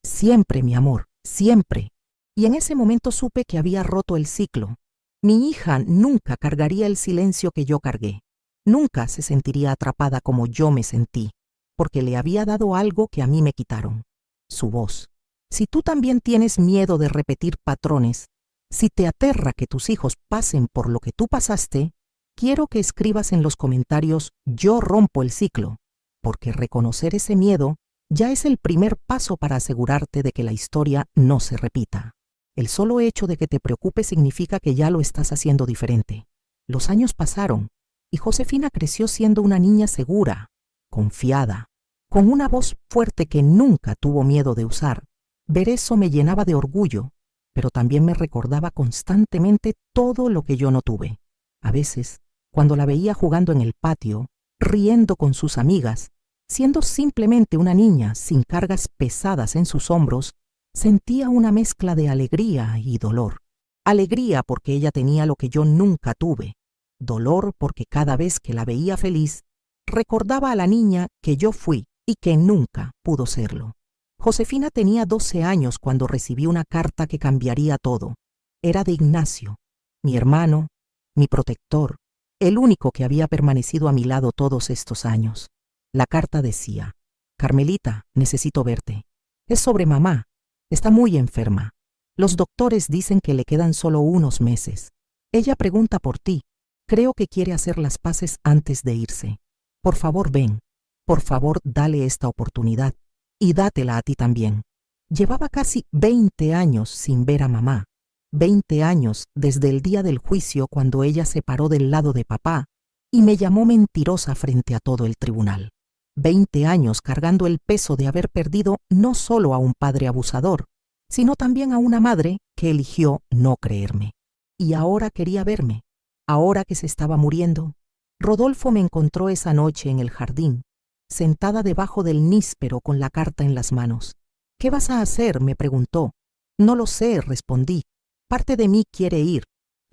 Siempre, mi amor, siempre. Y en ese momento supe que había roto el ciclo. Mi hija nunca cargaría el silencio que yo cargué. Nunca se sentiría atrapada como yo me sentí, porque le había dado algo que a mí me quitaron. Su voz. Si tú también tienes miedo de repetir patrones, si te aterra que tus hijos pasen por lo que tú pasaste, quiero que escribas en los comentarios «Yo rompo el ciclo», porque reconocer ese miedo ya es el primer paso para asegurarte de que la historia no se repita. El solo hecho de que te preocupes significa que ya lo estás haciendo diferente. Los años pasaron y Josefina creció siendo una niña segura, confiada, con una voz fuerte que nunca tuvo miedo de usar. Ver eso me llenaba de orgullo, pero también me recordaba constantemente todo lo que yo no tuve. A veces, cuando la veía jugando en el patio, riendo con sus amigas, siendo simplemente una niña sin cargas pesadas en sus hombros, sentía una mezcla de alegría y dolor. Alegría porque ella tenía lo que yo nunca tuve. Dolor porque cada vez que la veía feliz, recordaba a la niña que yo fui y que nunca pudo serlo. Josefina tenía 12 años cuando recibí una carta que cambiaría todo. Era de Ignacio, mi hermano, mi protector, el único que había permanecido a mi lado todos estos años. La carta decía: Carmelita, necesito verte. Es sobre mamá. Está muy enferma. Los doctores dicen que le quedan solo unos meses. Ella pregunta por ti. Creo que quiere hacer las paces antes de irse. Por favor, ven. Por favor, dale esta oportunidad. Y dátela a ti también. Llevaba casi 20 años sin ver a mamá. 20 años desde el día del juicio cuando ella se paró del lado de papá y me llamó mentirosa frente a todo el tribunal. 20 años cargando el peso de haber perdido no solo a un padre abusador, sino también a una madre que eligió no creerme. Y ahora quería verme. Ahora que se estaba muriendo, Rodolfo me encontró esa noche en el jardín, sentada debajo del níspero con la carta en las manos. «¿Qué vas a hacer?», me preguntó. «No lo sé», respondí. «Parte de mí quiere ir,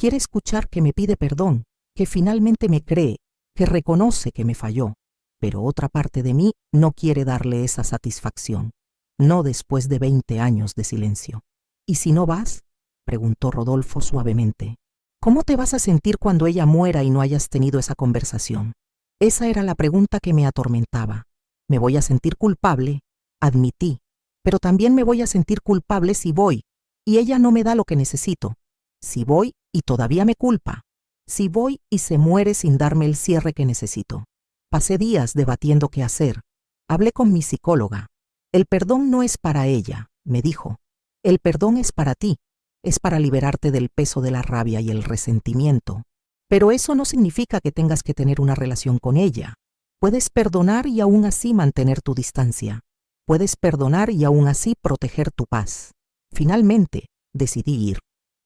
Quiere escuchar que me pide perdón, que finalmente me cree, que reconoce que me falló. Pero otra parte de mí no quiere darle esa satisfacción. No después de 20 años de silencio. ¿Y si no vas?, preguntó Rodolfo suavemente. ¿Cómo te vas a sentir cuando ella muera y no hayas tenido esa conversación? Esa era la pregunta que me atormentaba. ¿Me voy a sentir culpable? Admití. Pero también me voy a sentir culpable si voy, y ella no me da lo que necesito. Si voy y todavía me culpa. Si voy y se muere sin darme el cierre que necesito. Pasé días debatiendo qué hacer. Hablé con mi psicóloga. El perdón no es para ella, me dijo. El perdón es para ti. Es para liberarte del peso de la rabia y el resentimiento. Pero eso no significa que tengas que tener una relación con ella. Puedes perdonar y aún así mantener tu distancia. Puedes perdonar y aún así proteger tu paz. Finalmente, decidí ir.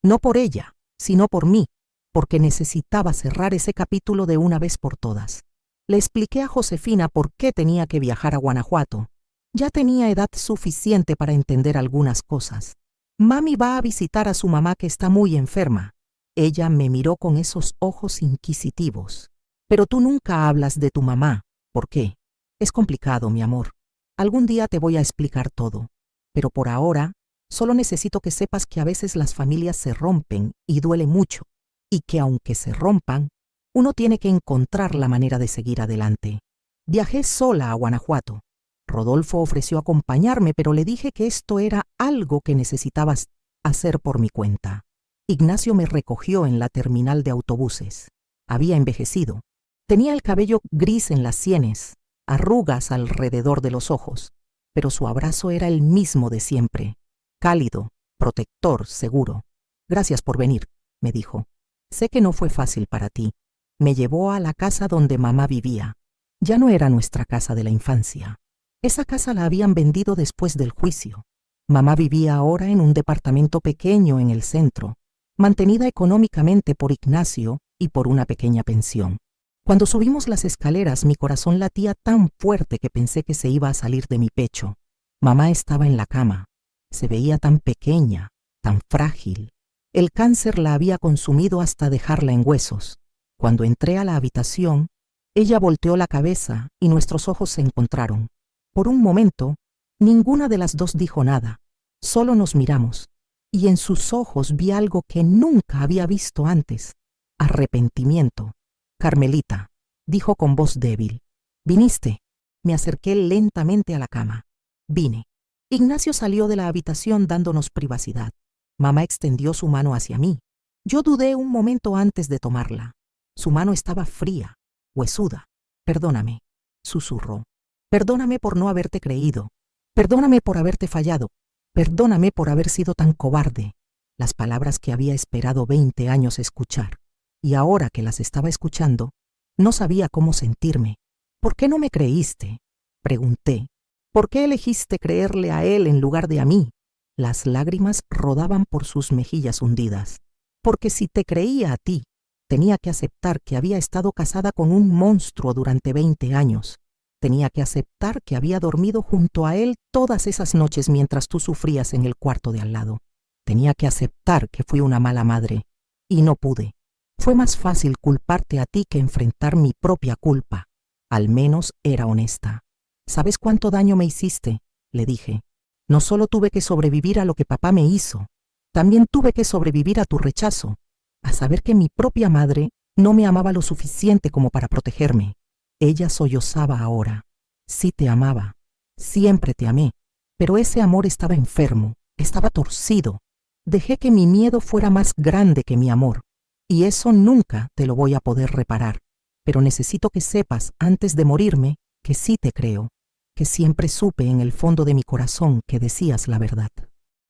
No por ella, sino por mí, porque necesitaba cerrar ese capítulo de una vez por todas. Le expliqué a Josefina por qué tenía que viajar a Guanajuato. Ya tenía edad suficiente para entender algunas cosas. Mami va a visitar a su mamá que está muy enferma. Ella me miró con esos ojos inquisitivos. Pero tú nunca hablas de tu mamá. ¿Por qué? Es complicado, mi amor. Algún día te voy a explicar todo. Pero por ahora, solo necesito que sepas que a veces las familias se rompen y duele mucho. Y que aunque se rompan, uno tiene que encontrar la manera de seguir adelante. Viajé sola a Guanajuato. Rodolfo ofreció acompañarme, pero le dije que esto era algo que necesitaba hacer por mi cuenta. Ignacio me recogió en la terminal de autobuses. Había envejecido. Tenía el cabello gris en las sienes, arrugas alrededor de los ojos, pero su abrazo era el mismo de siempre, cálido, protector, seguro. Gracias por venir, me dijo. Sé que no fue fácil para ti. Me llevó a la casa donde mamá vivía. Ya no era nuestra casa de la infancia. Esa casa la habían vendido después del juicio. Mamá vivía ahora en un departamento pequeño en el centro, mantenida económicamente por Ignacio y por una pequeña pensión. Cuando subimos las escaleras, mi corazón latía tan fuerte que pensé que se iba a salir de mi pecho. Mamá estaba en la cama. Se veía tan pequeña, tan frágil. El cáncer la había consumido hasta dejarla en huesos. Cuando entré a la habitación, ella volteó la cabeza y nuestros ojos se encontraron. Por un momento, ninguna de las dos dijo nada. Solo nos miramos. Y en sus ojos vi algo que nunca había visto antes. Arrepentimiento. Carmelita, dijo con voz débil. ¿Viniste? Me acerqué lentamente a la cama. Vine. Ignacio salió de la habitación dándonos privacidad. Mamá extendió su mano hacia mí. Yo dudé un momento antes de tomarla. Su mano estaba fría, huesuda. Perdóname, susurró. Perdóname por no haberte creído. Perdóname por haberte fallado. Perdóname por haber sido tan cobarde. Las palabras que había esperado 20 años escuchar. Y ahora que las estaba escuchando, no sabía cómo sentirme. ¿Por qué no me creíste?, pregunté. ¿Por qué elegiste creerle a él en lugar de a mí? Las lágrimas rodaban por sus mejillas hundidas. Porque si te creía a ti, tenía que aceptar que había estado casada con un monstruo durante 20 años. Tenía que aceptar que había dormido junto a él todas esas noches mientras tú sufrías en el cuarto de al lado. Tenía que aceptar que fui una mala madre. Y no pude. Fue más fácil culparte a ti que enfrentar mi propia culpa. Al menos era honesta. ¿Sabes cuánto daño me hiciste?, le dije. No solo tuve que sobrevivir a lo que papá me hizo, también tuve que sobrevivir a tu rechazo, a saber que mi propia madre no me amaba lo suficiente como para protegerme. Ella sollozaba ahora. Sí te amaba, siempre te amé, pero ese amor estaba enfermo, estaba torcido. Dejé que mi miedo fuera más grande que mi amor, y eso nunca te lo voy a poder reparar. Pero necesito que sepas antes de morirme que sí te creo, que siempre supe en el fondo de mi corazón que decías la verdad,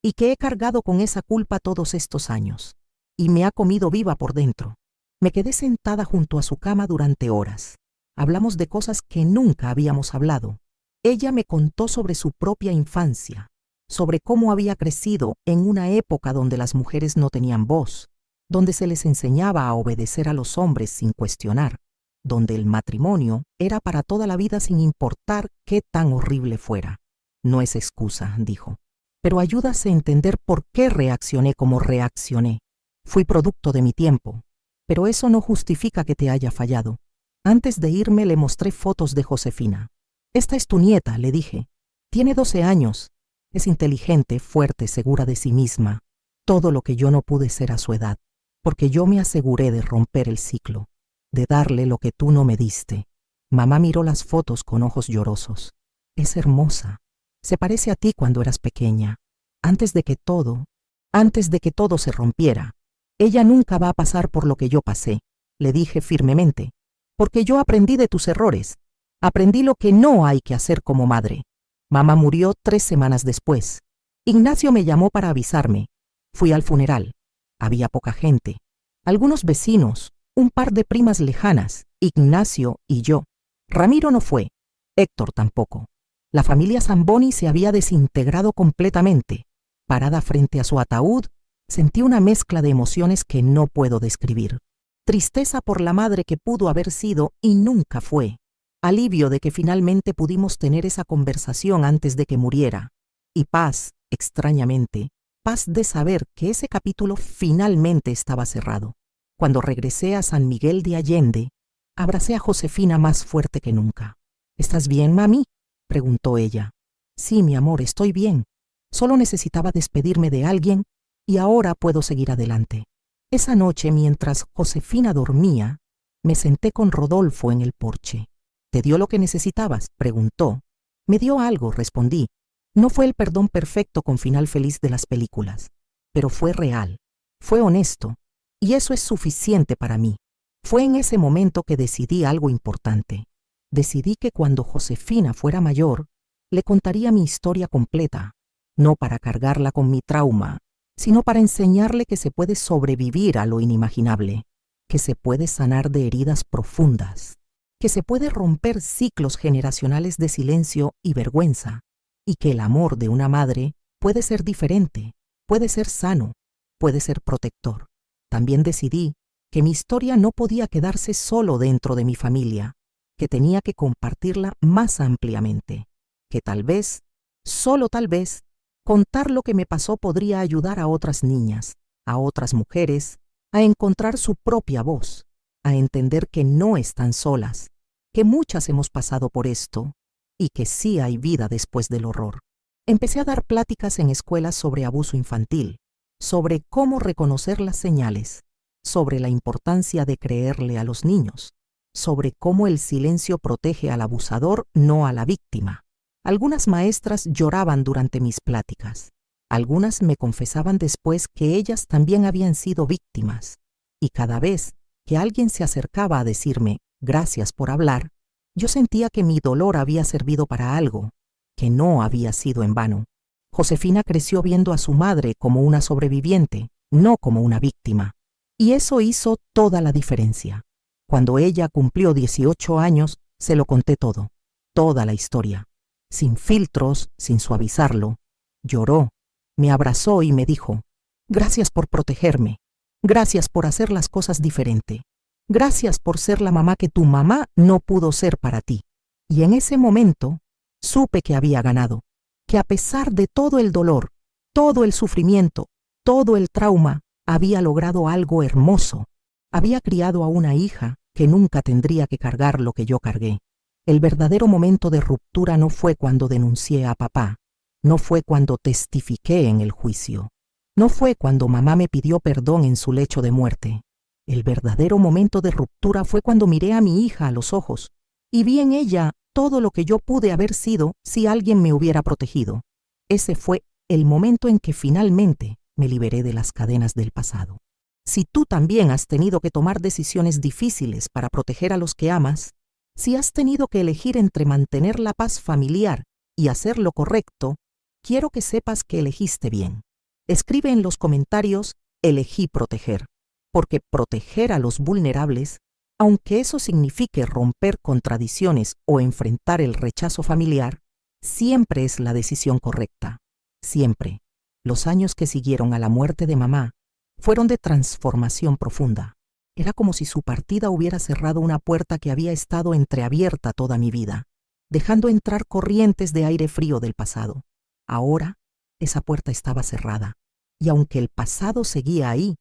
y que he cargado con esa culpa todos estos años, y me ha comido viva por dentro. Me quedé sentada junto a su cama durante horas. Hablamos de cosas que nunca habíamos hablado. Ella me contó sobre su propia infancia, sobre cómo había crecido en una época donde las mujeres no tenían voz, donde se les enseñaba a obedecer a los hombres sin cuestionar, donde el matrimonio era para toda la vida sin importar qué tan horrible fuera. No es excusa, dijo, pero ayúdase a entender por qué reaccioné como reaccioné. Fui producto de mi tiempo, pero eso no justifica que te haya fallado. Antes de irme le mostré fotos de Josefina. Esta es tu nieta, le dije. Tiene 12 años. Es inteligente, fuerte, segura de sí misma. Todo lo que yo no pude ser a su edad, porque yo me aseguré de romper el ciclo, de darle lo que tú no me diste. Mamá miró las fotos con ojos llorosos. Es hermosa. Se parece a ti cuando eras pequeña. Antes de que todo se rompiera. Ella nunca va a pasar por lo que yo pasé, le dije firmemente, porque yo aprendí de tus errores. Aprendí lo que no hay que hacer como madre. Mamá murió 3 semanas después. Ignacio me llamó para avisarme. Fui al funeral. Había poca gente. Algunos vecinos, un par de primas lejanas, Ignacio y yo. Ramiro no fue. Héctor tampoco. La familia Zamboni se había desintegrado completamente. Parada frente a su ataúd, sentí una mezcla de emociones que no puedo describir. Tristeza por la madre que pudo haber sido y nunca fue. Alivio de que finalmente pudimos tener esa conversación antes de que muriera. Y paz, extrañamente, paz de saber que ese capítulo finalmente estaba cerrado. Cuando regresé a San Miguel de Allende, abracé a Josefina más fuerte que nunca. ¿Estás bien, mami?, preguntó ella. Sí, mi amor, estoy bien. Solo necesitaba despedirme de alguien y ahora puedo seguir adelante. Esa noche, mientras Josefina dormía, me senté con Rodolfo en el porche. ¿Te dio lo que necesitabas?, preguntó. Me dio algo, respondí. No fue el perdón perfecto con final feliz de las películas, pero fue real, fue honesto, y eso es suficiente para mí. Fue en ese momento que decidí algo importante. Decidí que cuando Josefina fuera mayor, le contaría mi historia completa, no para cargarla con mi trauma, sino para enseñarle que se puede sobrevivir a lo inimaginable, que se puede sanar de heridas profundas, que se puede romper ciclos generacionales de silencio y vergüenza, y que el amor de una madre puede ser diferente, puede ser sano, puede ser protector. También decidí que mi historia no podía quedarse solo dentro de mi familia, que tenía que compartirla más ampliamente, que tal vez, solo tal vez, contar lo que me pasó podría ayudar a otras niñas, a otras mujeres, a encontrar su propia voz, a entender que no están solas, que muchas hemos pasado por esto y que sí hay vida después del horror. Empecé a dar pláticas en escuelas sobre abuso infantil, sobre cómo reconocer las señales, sobre la importancia de creerle a los niños, sobre cómo el silencio protege al abusador, no a la víctima. Algunas maestras lloraban durante mis pláticas. Algunas me confesaban después que ellas también habían sido víctimas. Y cada vez que alguien se acercaba a decirme gracias por hablar, yo sentía que mi dolor había servido para algo, que no había sido en vano. Josefina creció viendo a su madre como una sobreviviente, no como una víctima. Y eso hizo toda la diferencia. Cuando ella cumplió 18 años, se lo conté todo, toda la historia. Sin filtros, sin suavizarlo. Lloró, me abrazó y me dijo, gracias por protegerme, gracias por hacer las cosas diferente, gracias por ser la mamá que tu mamá no pudo ser para ti. Y en ese momento supe que había ganado, que a pesar de todo el dolor, todo el sufrimiento, todo el trauma, había logrado algo hermoso. Había criado a una hija que nunca tendría que cargar lo que yo cargué. El verdadero momento de ruptura no fue cuando denuncié a papá, no fue cuando testifiqué en el juicio, no fue cuando mamá me pidió perdón en su lecho de muerte. El verdadero momento de ruptura fue cuando miré a mi hija a los ojos y vi en ella todo lo que yo pude haber sido si alguien me hubiera protegido. Ese fue el momento en que finalmente me liberé de las cadenas del pasado. Si tú también has tenido que tomar decisiones difíciles para proteger a los que amas, si has tenido que elegir entre mantener la paz familiar y hacer lo correcto, quiero que sepas que elegiste bien. Escribe en los comentarios, elegí proteger, porque proteger a los vulnerables, aunque eso signifique romper con tradiciones o enfrentar el rechazo familiar, siempre es la decisión correcta. Siempre. Los años que siguieron a la muerte de mamá fueron de transformación profunda. Era como si su partida hubiera cerrado una puerta que había estado entreabierta toda mi vida, dejando entrar corrientes de aire frío del pasado. Ahora, esa puerta estaba cerrada, y aunque el pasado seguía ahí,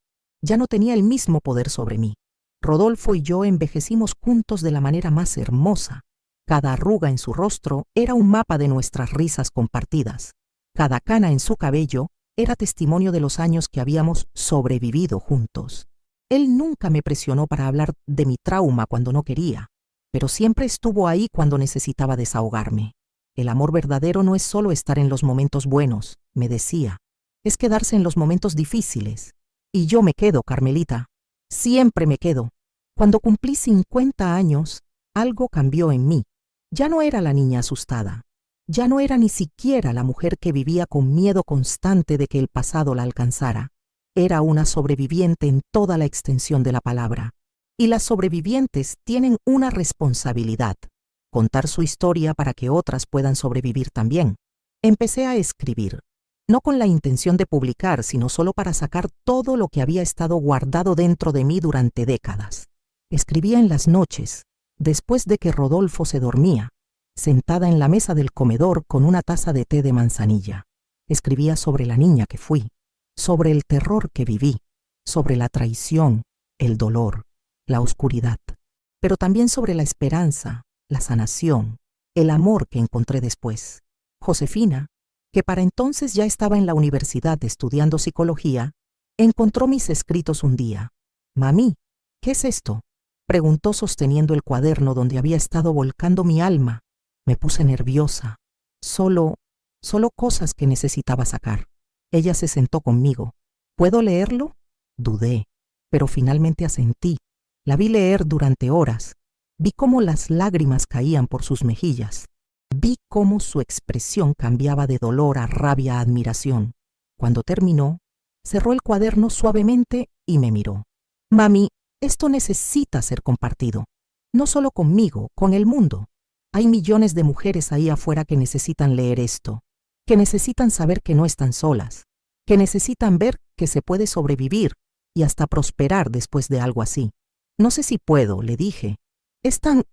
Ya no tenía el mismo poder sobre mí. Rodolfo y yo envejecimos juntos de la manera más hermosa. Cada arruga en su rostro era un mapa de nuestras risas compartidas. Cada cana en su cabello era testimonio de los años que habíamos sobrevivido juntos. Él nunca me presionó para hablar de mi trauma cuando no quería, pero siempre estuvo ahí cuando necesitaba desahogarme. El amor verdadero no es solo estar en los momentos buenos, me decía, es quedarse en los momentos difíciles. Y yo me quedo, Carmelita, siempre me quedo. Cuando cumplí 50 años, algo cambió en mí. Ya no era la niña asustada. Ya no era ni siquiera la mujer que vivía con miedo constante de que el pasado la alcanzara. Era una sobreviviente en toda la extensión de la palabra. Y las sobrevivientes tienen una responsabilidad: contar su historia para que otras puedan sobrevivir también. Empecé a escribir, no con la intención de publicar, sino solo para sacar todo lo que había estado guardado dentro de mí durante décadas. Escribía en las noches, después de que Rodolfo se dormía, sentada en la mesa del comedor con una taza de té de manzanilla. Escribía sobre la niña que fui, sobre el terror que viví, sobre la traición, el dolor, la oscuridad, pero también sobre la esperanza, la sanación, el amor que encontré después. Josefina, que para entonces ya estaba en la universidad estudiando psicología, encontró mis escritos un día. «Mami, ¿qué es esto?», preguntó sosteniendo el cuaderno donde había estado volcando mi alma. Me puse nerviosa. Solo cosas que necesitaba sacar. Ella se sentó conmigo. «¿Puedo leerlo?». Dudé, pero finalmente asentí. La vi leer durante horas. Vi cómo las lágrimas caían por sus mejillas. Vi cómo su expresión cambiaba de dolor a rabia a admiración. Cuando terminó, cerró el cuaderno suavemente y me miró. «Mami, esto necesita ser compartido. No solo conmigo, con el mundo. Hay millones de mujeres ahí afuera que necesitan leer esto, que necesitan saber que no están solas, que necesitan ver que se puede sobrevivir y hasta prosperar después de algo así». «No sé si puedo», le dije. «Es tan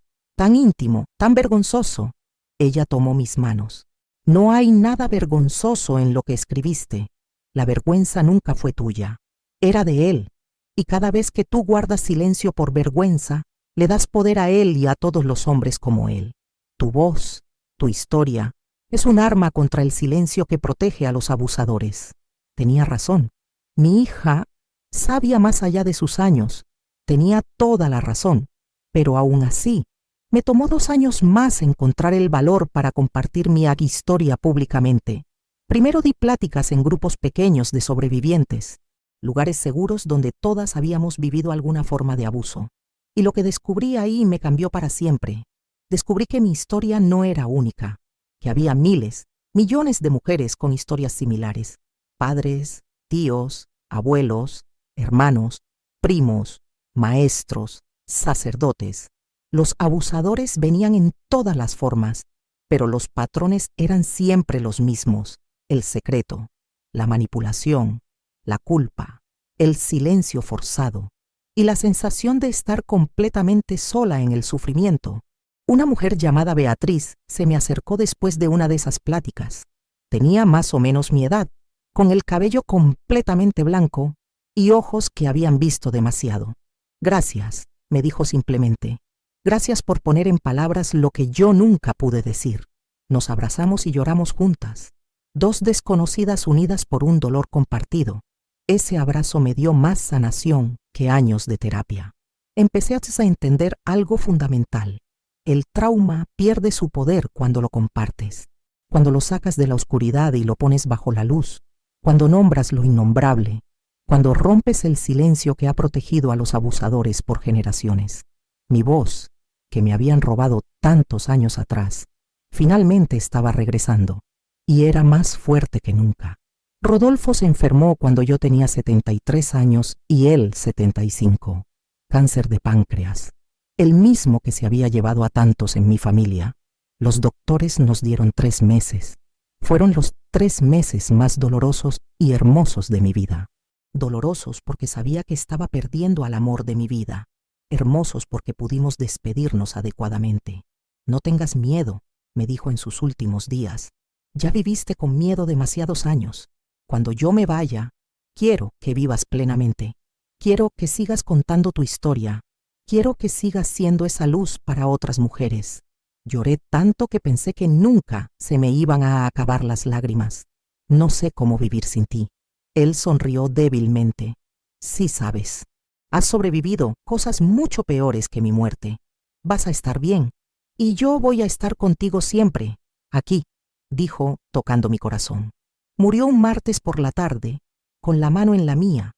íntimo, tan vergonzoso». Ella tomó mis manos. «No hay nada vergonzoso en lo que escribiste. La vergüenza nunca fue tuya. Era de él. Y cada vez que tú guardas silencio por vergüenza, le das poder a él y a todos los hombres como él. Tu voz, tu historia, es un arma contra el silencio que protege a los abusadores». Tenía razón. Mi hija, sabia más allá de sus años, tenía toda la razón, pero aún así, me tomó 2 años más encontrar el valor para compartir mi historia públicamente. Primero di pláticas en grupos pequeños de sobrevivientes, lugares seguros donde todas habíamos vivido alguna forma de abuso. Y lo que descubrí ahí me cambió para siempre. Descubrí que mi historia no era única, que había miles, millones de mujeres con historias similares. Padres, tíos, abuelos, hermanos, primos, maestros, sacerdotes. Los abusadores venían en todas las formas, pero los patrones eran siempre los mismos: el secreto, la manipulación, la culpa, el silencio forzado y la sensación de estar completamente sola en el sufrimiento. Una mujer llamada Beatriz se me acercó después de una de esas pláticas. Tenía más o menos mi edad, con el cabello completamente blanco y ojos que habían visto demasiado. «Gracias», me dijo simplemente. «Gracias por poner en palabras lo que yo nunca pude decir». Nos abrazamos y lloramos juntas, 2 desconocidas unidas por un dolor compartido. Ese abrazo me dio más sanación que años de terapia. Empecé a entender algo fundamental. El trauma pierde su poder cuando lo compartes, cuando lo sacas de la oscuridad y lo pones bajo la luz, cuando nombras lo innombrable, cuando rompes el silencio que ha protegido a los abusadores por generaciones. Mi voz, que me habían robado tantos años atrás, finalmente estaba regresando, y era más fuerte que nunca. Rodolfo se enfermó cuando yo tenía 73 años y él 75. Cáncer de páncreas, el mismo que se había llevado a tantos en mi familia. Los doctores nos dieron 3 meses. Fueron los 3 meses más dolorosos y hermosos de mi vida. Dolorosos porque sabía que estaba perdiendo al amor de mi vida. Hermosos porque pudimos despedirnos adecuadamente. «No tengas miedo», me dijo en sus últimos días. «Ya viviste con miedo demasiados años. Cuando yo me vaya, quiero que vivas plenamente. Quiero que sigas contando tu historia. Quiero que sigas siendo esa luz para otras mujeres. Lloré tanto que pensé que nunca se me iban a acabar las lágrimas. No sé cómo vivir sin ti. Él sonrió débilmente. Sí sabes. Has sobrevivido cosas mucho peores que mi muerte. Vas a estar bien. Y yo voy a estar contigo siempre. Aquí, dijo, tocando mi corazón. Murió un martes por la tarde, con la mano en la mía,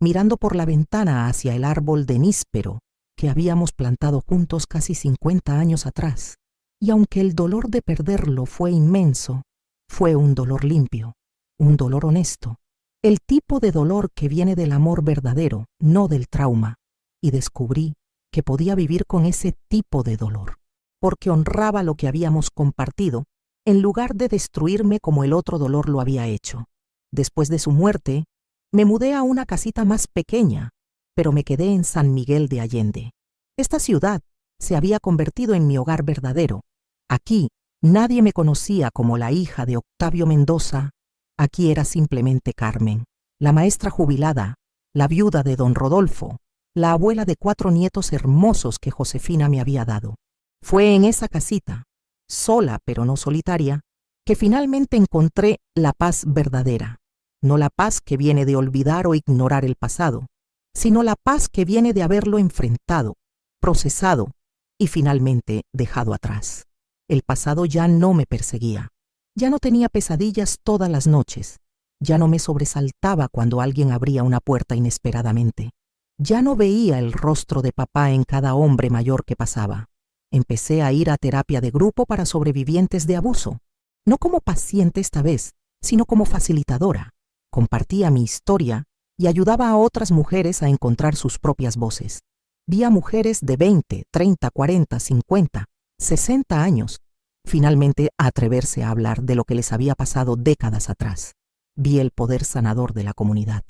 mirando por la ventana hacia el árbol de níspero que habíamos plantado juntos casi 50 años atrás. Y aunque el dolor de perderlo fue inmenso, fue un dolor limpio, un dolor honesto, el tipo de dolor que viene del amor verdadero, no del trauma. Y descubrí que podía vivir con ese tipo de dolor, porque honraba lo que habíamos compartido, en lugar de destruirme como el otro dolor lo había hecho. Después de su muerte, me mudé a una casita más pequeña, pero me quedé en San Miguel de Allende. Esta ciudad se había convertido en mi hogar verdadero. Aquí nadie me conocía como la hija de Octavio Mendoza. Aquí era simplemente Carmen, la maestra jubilada, la viuda de don Rodolfo, la abuela de 4 nietos hermosos que Josefina me había dado. Fue en esa casita, sola pero no solitaria, que finalmente encontré la paz verdadera. No la paz que viene de olvidar o ignorar el pasado, sino la paz que viene de haberlo enfrentado, procesado y finalmente dejado atrás. El pasado ya no me perseguía. Ya no tenía pesadillas todas las noches. Ya no me sobresaltaba cuando alguien abría una puerta inesperadamente. Ya no veía el rostro de papá en cada hombre mayor que pasaba. Empecé a ir a terapia de grupo para sobrevivientes de abuso. No como paciente esta vez, sino como facilitadora. Compartía mi historia y ayudaba a otras mujeres a encontrar sus propias voces. Vi a mujeres de 20, 30, 40, 50, 60 años, finalmente atreverse a hablar de lo que les había pasado décadas atrás. Vi el poder sanador de la comunidad,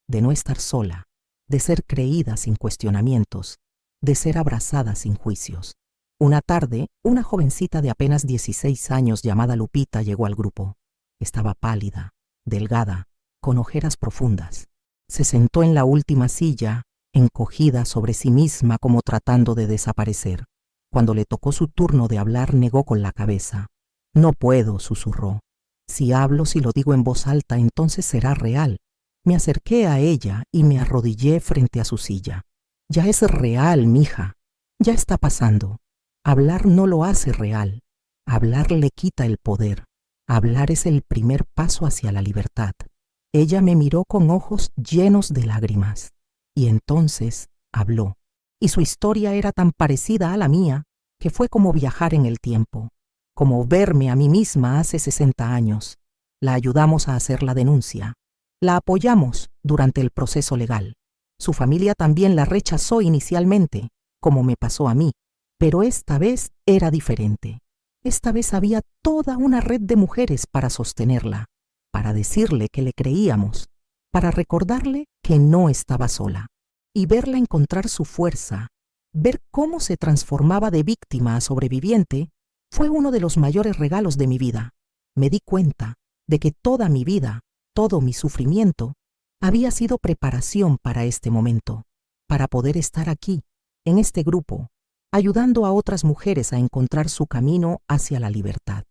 de no estar sola, de ser creída sin cuestionamientos, de ser abrazada sin juicios. Una tarde, una jovencita de apenas 16 años llamada Lupita llegó al grupo. Estaba pálida, delgada, con ojeras profundas. Se sentó en la última silla, encogida sobre sí misma como tratando de desaparecer. Cuando le tocó su turno de hablar, negó con la cabeza. No puedo, susurró. Si hablo, si lo digo en voz alta, entonces será real. Me acerqué a ella y me arrodillé frente a su silla. Ya es real, mija. Ya está pasando. Hablar no lo hace real. Hablar le quita el poder. Hablar es el primer paso hacia la libertad. Ella me miró con ojos llenos de lágrimas. Y entonces habló. Y su historia era tan parecida a la mía que fue como viajar en el tiempo, como verme a mí misma hace 60 años. La ayudamos a hacer la denuncia. La apoyamos durante el proceso legal. Su familia también la rechazó inicialmente, como me pasó a mí, pero esta vez era diferente. Esta vez había toda una red de mujeres para sostenerla, para decirle que le creíamos, para recordarle que no estaba sola. Y verla encontrar su fuerza, ver cómo se transformaba de víctima a sobreviviente, fue uno de los mayores regalos de mi vida. Me di cuenta de que toda mi vida, todo mi sufrimiento, había sido preparación para este momento, para poder estar aquí, en este grupo, ayudando a otras mujeres a encontrar su camino hacia la libertad.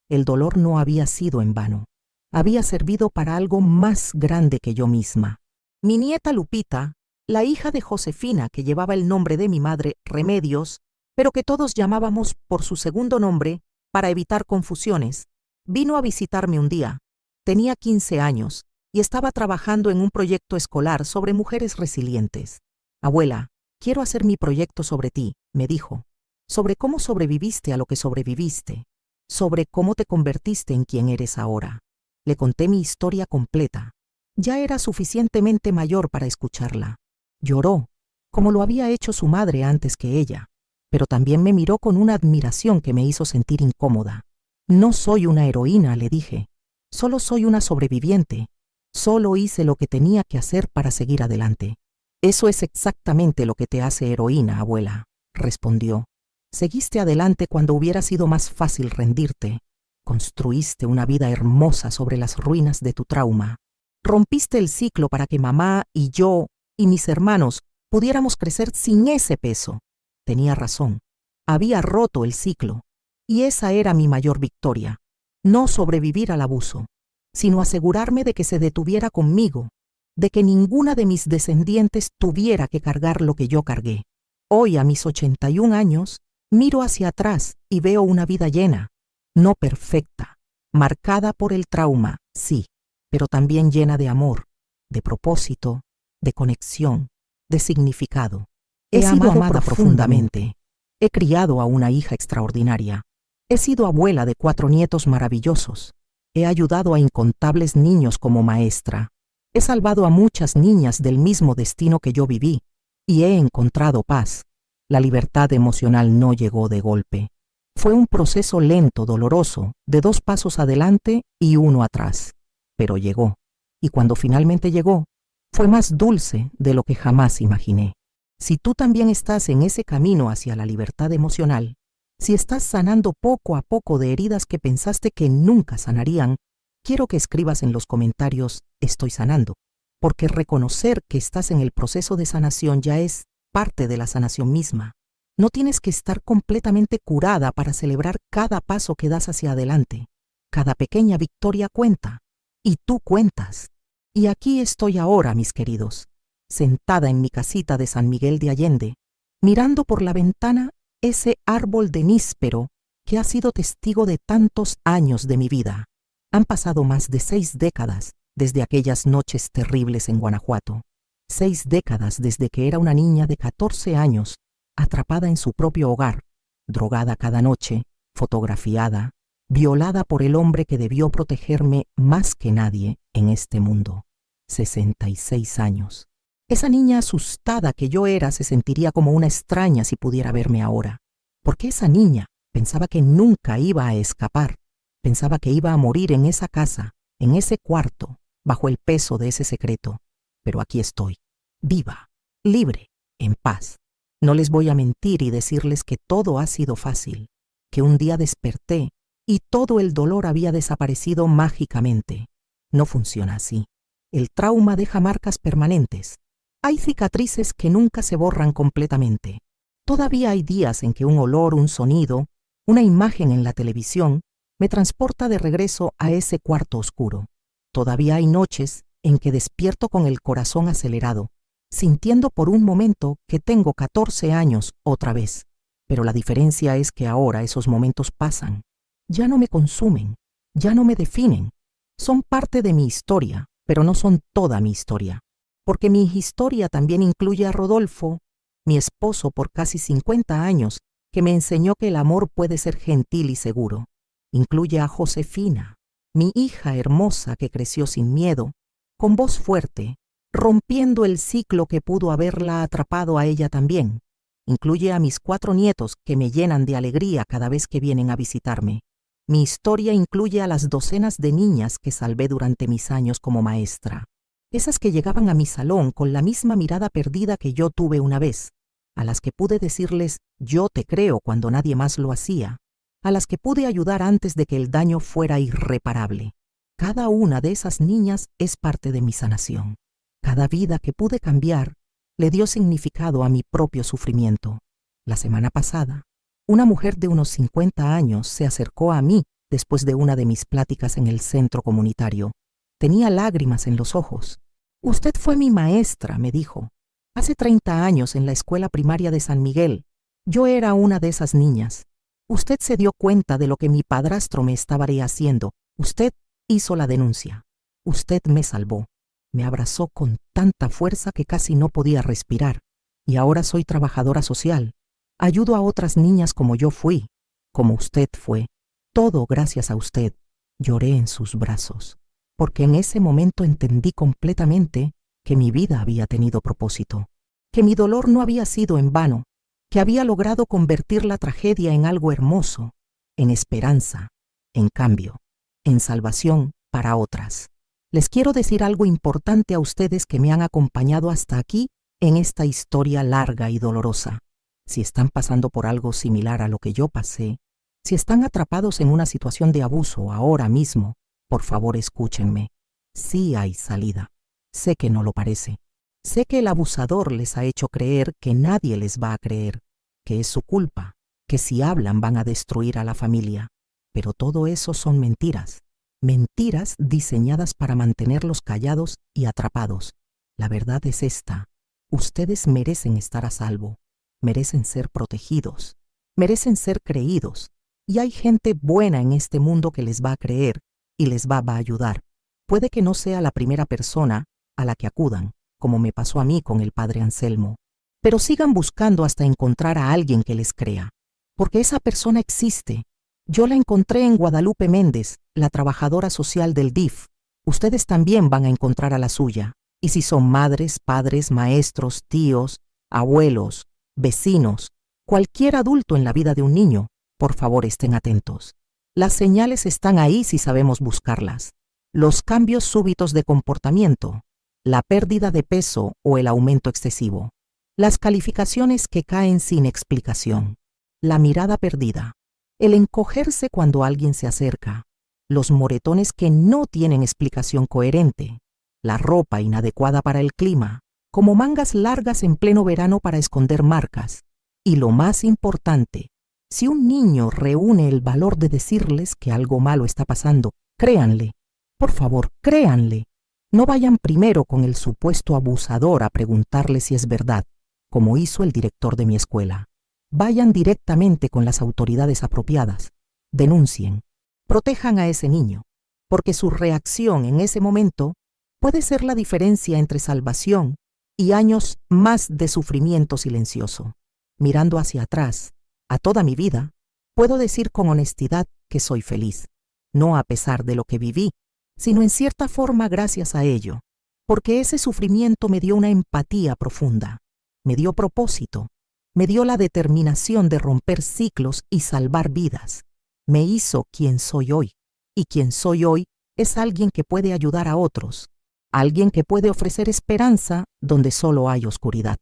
El dolor no había sido en vano, había servido para algo más grande que yo misma. Mi nieta Lupita, la hija de Josefina, que llevaba el nombre de mi madre, Remedios, pero que todos llamábamos por su segundo nombre para evitar confusiones, vino a visitarme un día. Tenía 15 años y estaba trabajando en un proyecto escolar sobre mujeres resilientes. Abuela, quiero hacer mi proyecto sobre ti, me dijo, sobre cómo sobreviviste a lo que sobreviviste, sobre cómo te convertiste en quien eres ahora. Le conté mi historia completa. Ya era suficientemente mayor para escucharla. Lloró, como lo había hecho su madre antes que ella, pero también me miró con una admiración que me hizo sentir incómoda. No soy una heroína, le dije. Solo soy una sobreviviente. Solo hice lo que tenía que hacer para seguir adelante. Eso es exactamente lo que te hace heroína, abuela, respondió. Seguiste adelante cuando hubiera sido más fácil rendirte. Construiste una vida hermosa sobre las ruinas de tu trauma. Rompiste el ciclo para que mamá y yo y mis hermanos pudiéramos crecer sin ese peso. Tenía razón. Había roto el ciclo. Y esa era mi mayor victoria. No sobrevivir al abuso, sino asegurarme de que se detuviera conmigo, de que ninguna de mis descendientes tuviera que cargar lo que yo cargué. Hoy, a mis 81 años, miro hacia atrás y veo una vida llena, no perfecta, marcada por el trauma, sí, pero también llena de amor, de propósito, de conexión, de significado. He sido amada profundamente. He criado a una hija extraordinaria. He sido abuela de 4 nietos maravillosos. He ayudado a incontables niños como maestra. He salvado a muchas niñas del mismo destino que yo viví y he encontrado paz. La libertad emocional no llegó de golpe. Fue un proceso lento, doloroso, de 2 pasos adelante y 1 atrás. Pero llegó. Y cuando finalmente llegó, fue más dulce de lo que jamás imaginé. Si tú también estás en ese camino hacia la libertad emocional, si estás sanando poco a poco de heridas que pensaste que nunca sanarían, quiero que escribas en los comentarios «Estoy sanando», porque reconocer que estás en el proceso de sanación ya es parte de la sanación misma. No tienes que estar completamente curada para celebrar cada paso que das hacia adelante. Cada pequeña victoria cuenta, y tú cuentas. Y aquí estoy ahora, mis queridos, sentada en mi casita de San Miguel de Allende, mirando por la ventana ese árbol de níspero que ha sido testigo de tantos años de mi vida. Han pasado más de 6 décadas desde aquellas noches terribles en Guanajuato. 6 décadas desde que era una niña de 14 años, atrapada en su propio hogar, drogada cada noche, fotografiada, violada por el hombre que debió protegerme más que nadie en este mundo. 66 años. Esa niña asustada que yo era se sentiría como una extraña si pudiera verme ahora. Porque esa niña pensaba que nunca iba a escapar. Pensaba que iba a morir en esa casa, en ese cuarto, bajo el peso de ese secreto. Pero aquí estoy, viva, libre, en paz. No les voy a mentir y decirles que todo ha sido fácil, que un día desperté y todo el dolor había desaparecido mágicamente. No funciona así. El trauma deja marcas permanentes. Hay cicatrices que nunca se borran completamente. Todavía hay días en que un olor, un sonido, una imagen en la televisión me transporta de regreso a ese cuarto oscuro. Todavía hay noches en que despierto con el corazón acelerado, sintiendo por un momento que tengo 14 años otra vez. Pero la diferencia es que ahora esos momentos pasan. Ya no me consumen, ya no me definen. Son parte de mi historia, pero no son toda mi historia. Porque mi historia también incluye a Rodolfo, mi esposo por casi 50 años, que me enseñó que el amor puede ser gentil y seguro. Incluye a Josefina, mi hija hermosa que creció sin miedo, con voz fuerte, rompiendo el ciclo que pudo haberla atrapado a ella también. Incluye a mis 4 nietos que me llenan de alegría cada vez que vienen a visitarme. Mi historia incluye a las docenas de niñas que salvé durante mis años como maestra. Esas que llegaban a mi salón con la misma mirada perdida que yo tuve una vez, a las que pude decirles «yo te creo» cuando nadie más lo hacía, a las que pude ayudar antes de que el daño fuera irreparable. Cada una de esas niñas es parte de mi sanación. Cada vida que pude cambiar le dio significado a mi propio sufrimiento. La semana pasada, una mujer de unos 50 años se acercó a mí después de una de mis pláticas en el centro comunitario. Tenía lágrimas en los ojos. «Usted fue mi maestra», me dijo. «Hace 30 años en la escuela primaria de San Miguel. Yo era una de esas niñas. Usted se dio cuenta de lo que mi padrastro me estaba haciendo. Usted hizo la denuncia. Usted me salvó». Me abrazó con tanta fuerza que casi no podía respirar. Y ahora soy trabajadora social. Ayudo a otras niñas como yo fui, como usted fue. Todo gracias a usted. Lloré en sus brazos, porque en ese momento entendí completamente que mi vida había tenido propósito, que mi dolor no había sido en vano, que había logrado convertir la tragedia en algo hermoso, en esperanza, en cambio, en salvación para otras. Les quiero decir algo importante a ustedes que me han acompañado hasta aquí en esta historia larga y dolorosa. Si están pasando por algo similar a lo que yo pasé, si están atrapados en una situación de abuso ahora mismo, por favor escúchenme. Sí hay salida. Sé que no lo parece, Sé que el abusador les ha hecho creer que nadie les va a creer, que es su culpa, que si hablan van a destruir a la familia. Pero todo eso son mentiras. Mentiras diseñadas para mantenerlos callados y atrapados. La verdad es esta: ustedes merecen estar a salvo, merecen ser protegidos, merecen ser creídos, y hay gente buena en este mundo que les va a creer y les va a ayudar. Puede que no sea la primera persona a la que acudan, como me pasó a mí con el padre Anselmo, pero sigan buscando hasta encontrar a alguien que les crea, porque esa persona existe. Yo la encontré en Guadalupe Méndez, la trabajadora social del DIF. Ustedes también van a encontrar a la suya. Y si son madres, padres, maestros, tíos, abuelos, vecinos, cualquier adulto en la vida de un niño, por favor estén atentos. Las señales están ahí si sabemos buscarlas. Los cambios súbitos de comportamiento, la pérdida de peso o el aumento excesivo, las calificaciones que caen sin explicación, la mirada perdida, el encogerse cuando alguien se acerca, los moretones que no tienen explicación coherente, la ropa inadecuada para el clima, como mangas largas en pleno verano para esconder marcas. Y lo más importante, si un niño reúne el valor de decirles que algo malo está pasando, créanle. Por favor, créanle. No vayan primero con el supuesto abusador a preguntarle si es verdad, como hizo el director de mi escuela. Vayan directamente con las autoridades apropiadas. Denuncien. Protejan a ese niño, porque su reacción en ese momento puede ser la diferencia entre salvación y años más de sufrimiento silencioso. Mirando hacia atrás, a toda mi vida, puedo decir con honestidad que soy feliz, no a pesar de lo que viví, sino en cierta forma gracias a ello, porque ese sufrimiento me dio una empatía profunda, me dio propósito, me dio la determinación de romper ciclos y salvar vidas, me hizo quien soy hoy, y quien soy hoy es alguien que puede ayudar a otros, alguien que puede ofrecer esperanza donde solo hay oscuridad.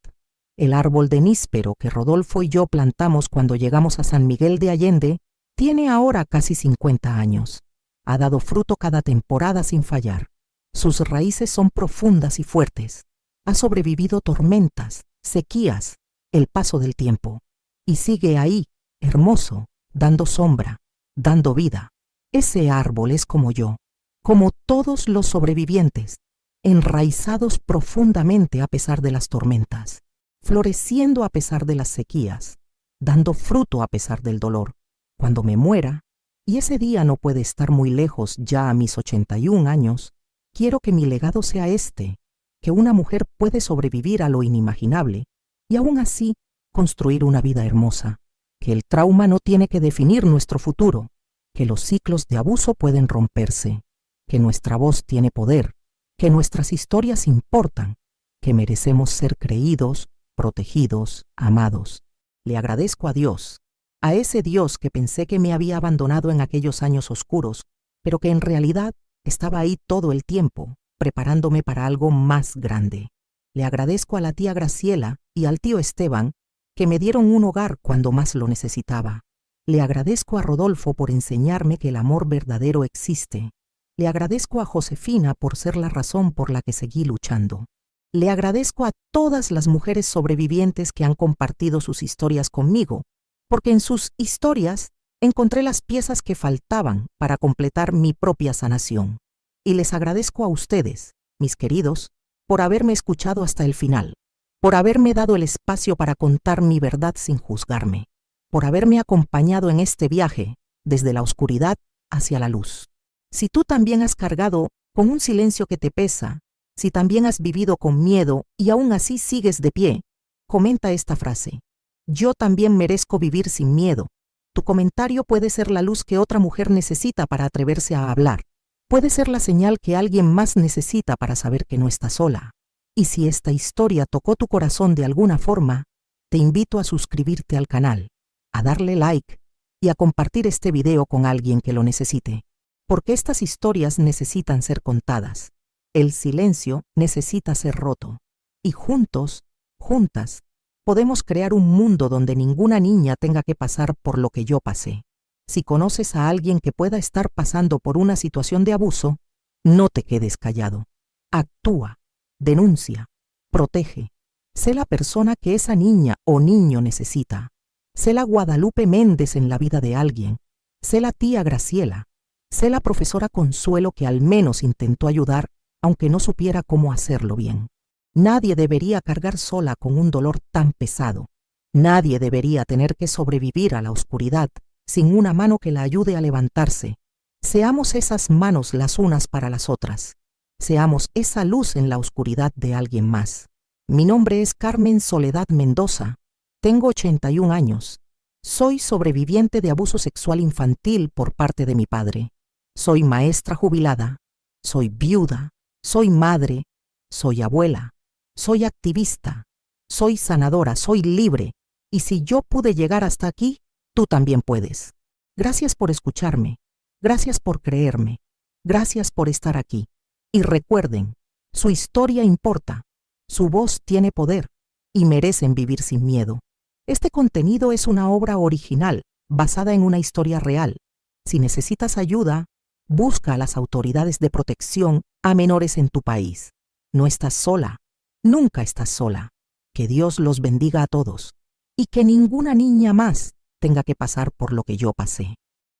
El árbol de níspero que Rodolfo y yo plantamos cuando llegamos a San Miguel de Allende tiene ahora casi 50 años. Ha dado fruto cada temporada sin fallar. Sus raíces son profundas y fuertes. Ha sobrevivido tormentas, sequías, el paso del tiempo. Y sigue ahí, hermoso, dando sombra, dando vida. Ese árbol es como yo, como todos los sobrevivientes, enraizados profundamente a pesar de las tormentas, floreciendo a pesar de las sequías, dando fruto a pesar del dolor. Cuando me muera, y ese día no puede estar muy lejos ya a mis 81 años, quiero que mi legado sea este, que una mujer puede sobrevivir a lo inimaginable y aún así construir una vida hermosa, que el trauma no tiene que definir nuestro futuro, que los ciclos de abuso pueden romperse, que nuestra voz tiene poder, que nuestras historias importan, que merecemos ser creídos, protegidos, amados. Le agradezco a Dios, a ese Dios que pensé que me había abandonado en aquellos años oscuros, pero que en realidad estaba ahí todo el tiempo, preparándome para algo más grande. Le agradezco a la tía Graciela y al tío Esteban, que me dieron un hogar cuando más lo necesitaba. Le agradezco a Rodolfo por enseñarme que el amor verdadero existe. Le agradezco a Josefina por ser la razón por la que seguí luchando. Le agradezco a todas las mujeres sobrevivientes que han compartido sus historias conmigo, porque en sus historias encontré las piezas que faltaban para completar mi propia sanación. Y les agradezco a ustedes, mis queridos, por haberme escuchado hasta el final, por haberme dado el espacio para contar mi verdad sin juzgarme, por haberme acompañado en este viaje desde la oscuridad hacia la luz. Si tú también has cargado con un silencio que te pesa, si también has vivido con miedo y aún así sigues de pie, comenta esta frase: yo también merezco vivir sin miedo. Tu comentario puede ser la luz que otra mujer necesita para atreverse a hablar. Puede ser la señal que alguien más necesita para saber que no está sola. Y si esta historia tocó tu corazón de alguna forma, te invito a suscribirte al canal, a darle like y a compartir este video con alguien que lo necesite. Porque estas historias necesitan ser contadas. El silencio necesita ser roto. Y juntos, juntas, podemos crear un mundo donde ninguna niña tenga que pasar por lo que yo pasé. Si conoces a alguien que pueda estar pasando por una situación de abuso, no te quedes callado. Actúa, denuncia, Protege. Sé la persona que esa niña o niño necesita. Sé la Guadalupe Méndez en la vida de alguien. Sé la tía Graciela. Sé la profesora Consuelo que al menos intentó ayudar, aunque no supiera cómo hacerlo bien. Nadie debería cargar sola con un dolor tan pesado. Nadie debería tener que sobrevivir a la oscuridad sin una mano que la ayude a levantarse. Seamos esas manos las unas para las otras. Seamos esa luz en la oscuridad de alguien más. Mi nombre es Carmen Soledad Mendoza. Tengo 81 años. Soy sobreviviente de abuso sexual infantil por parte de mi padre. Soy maestra jubilada. Soy viuda. Soy madre. Soy abuela. Soy activista. Soy sanadora. Soy libre. Y si yo pude llegar hasta aquí, tú también puedes. Gracias por escucharme. Gracias por creerme. Gracias por estar aquí. Y recuerden, su historia importa. Su voz tiene poder y merecen vivir sin miedo. Este contenido es una obra original, basada en una historia real. Si necesitas ayuda, busca a las autoridades de protección a menores en tu país. No estás sola. Nunca estás sola. Que Dios los bendiga a todos. Y que ninguna niña más tenga que pasar por lo que yo pasé.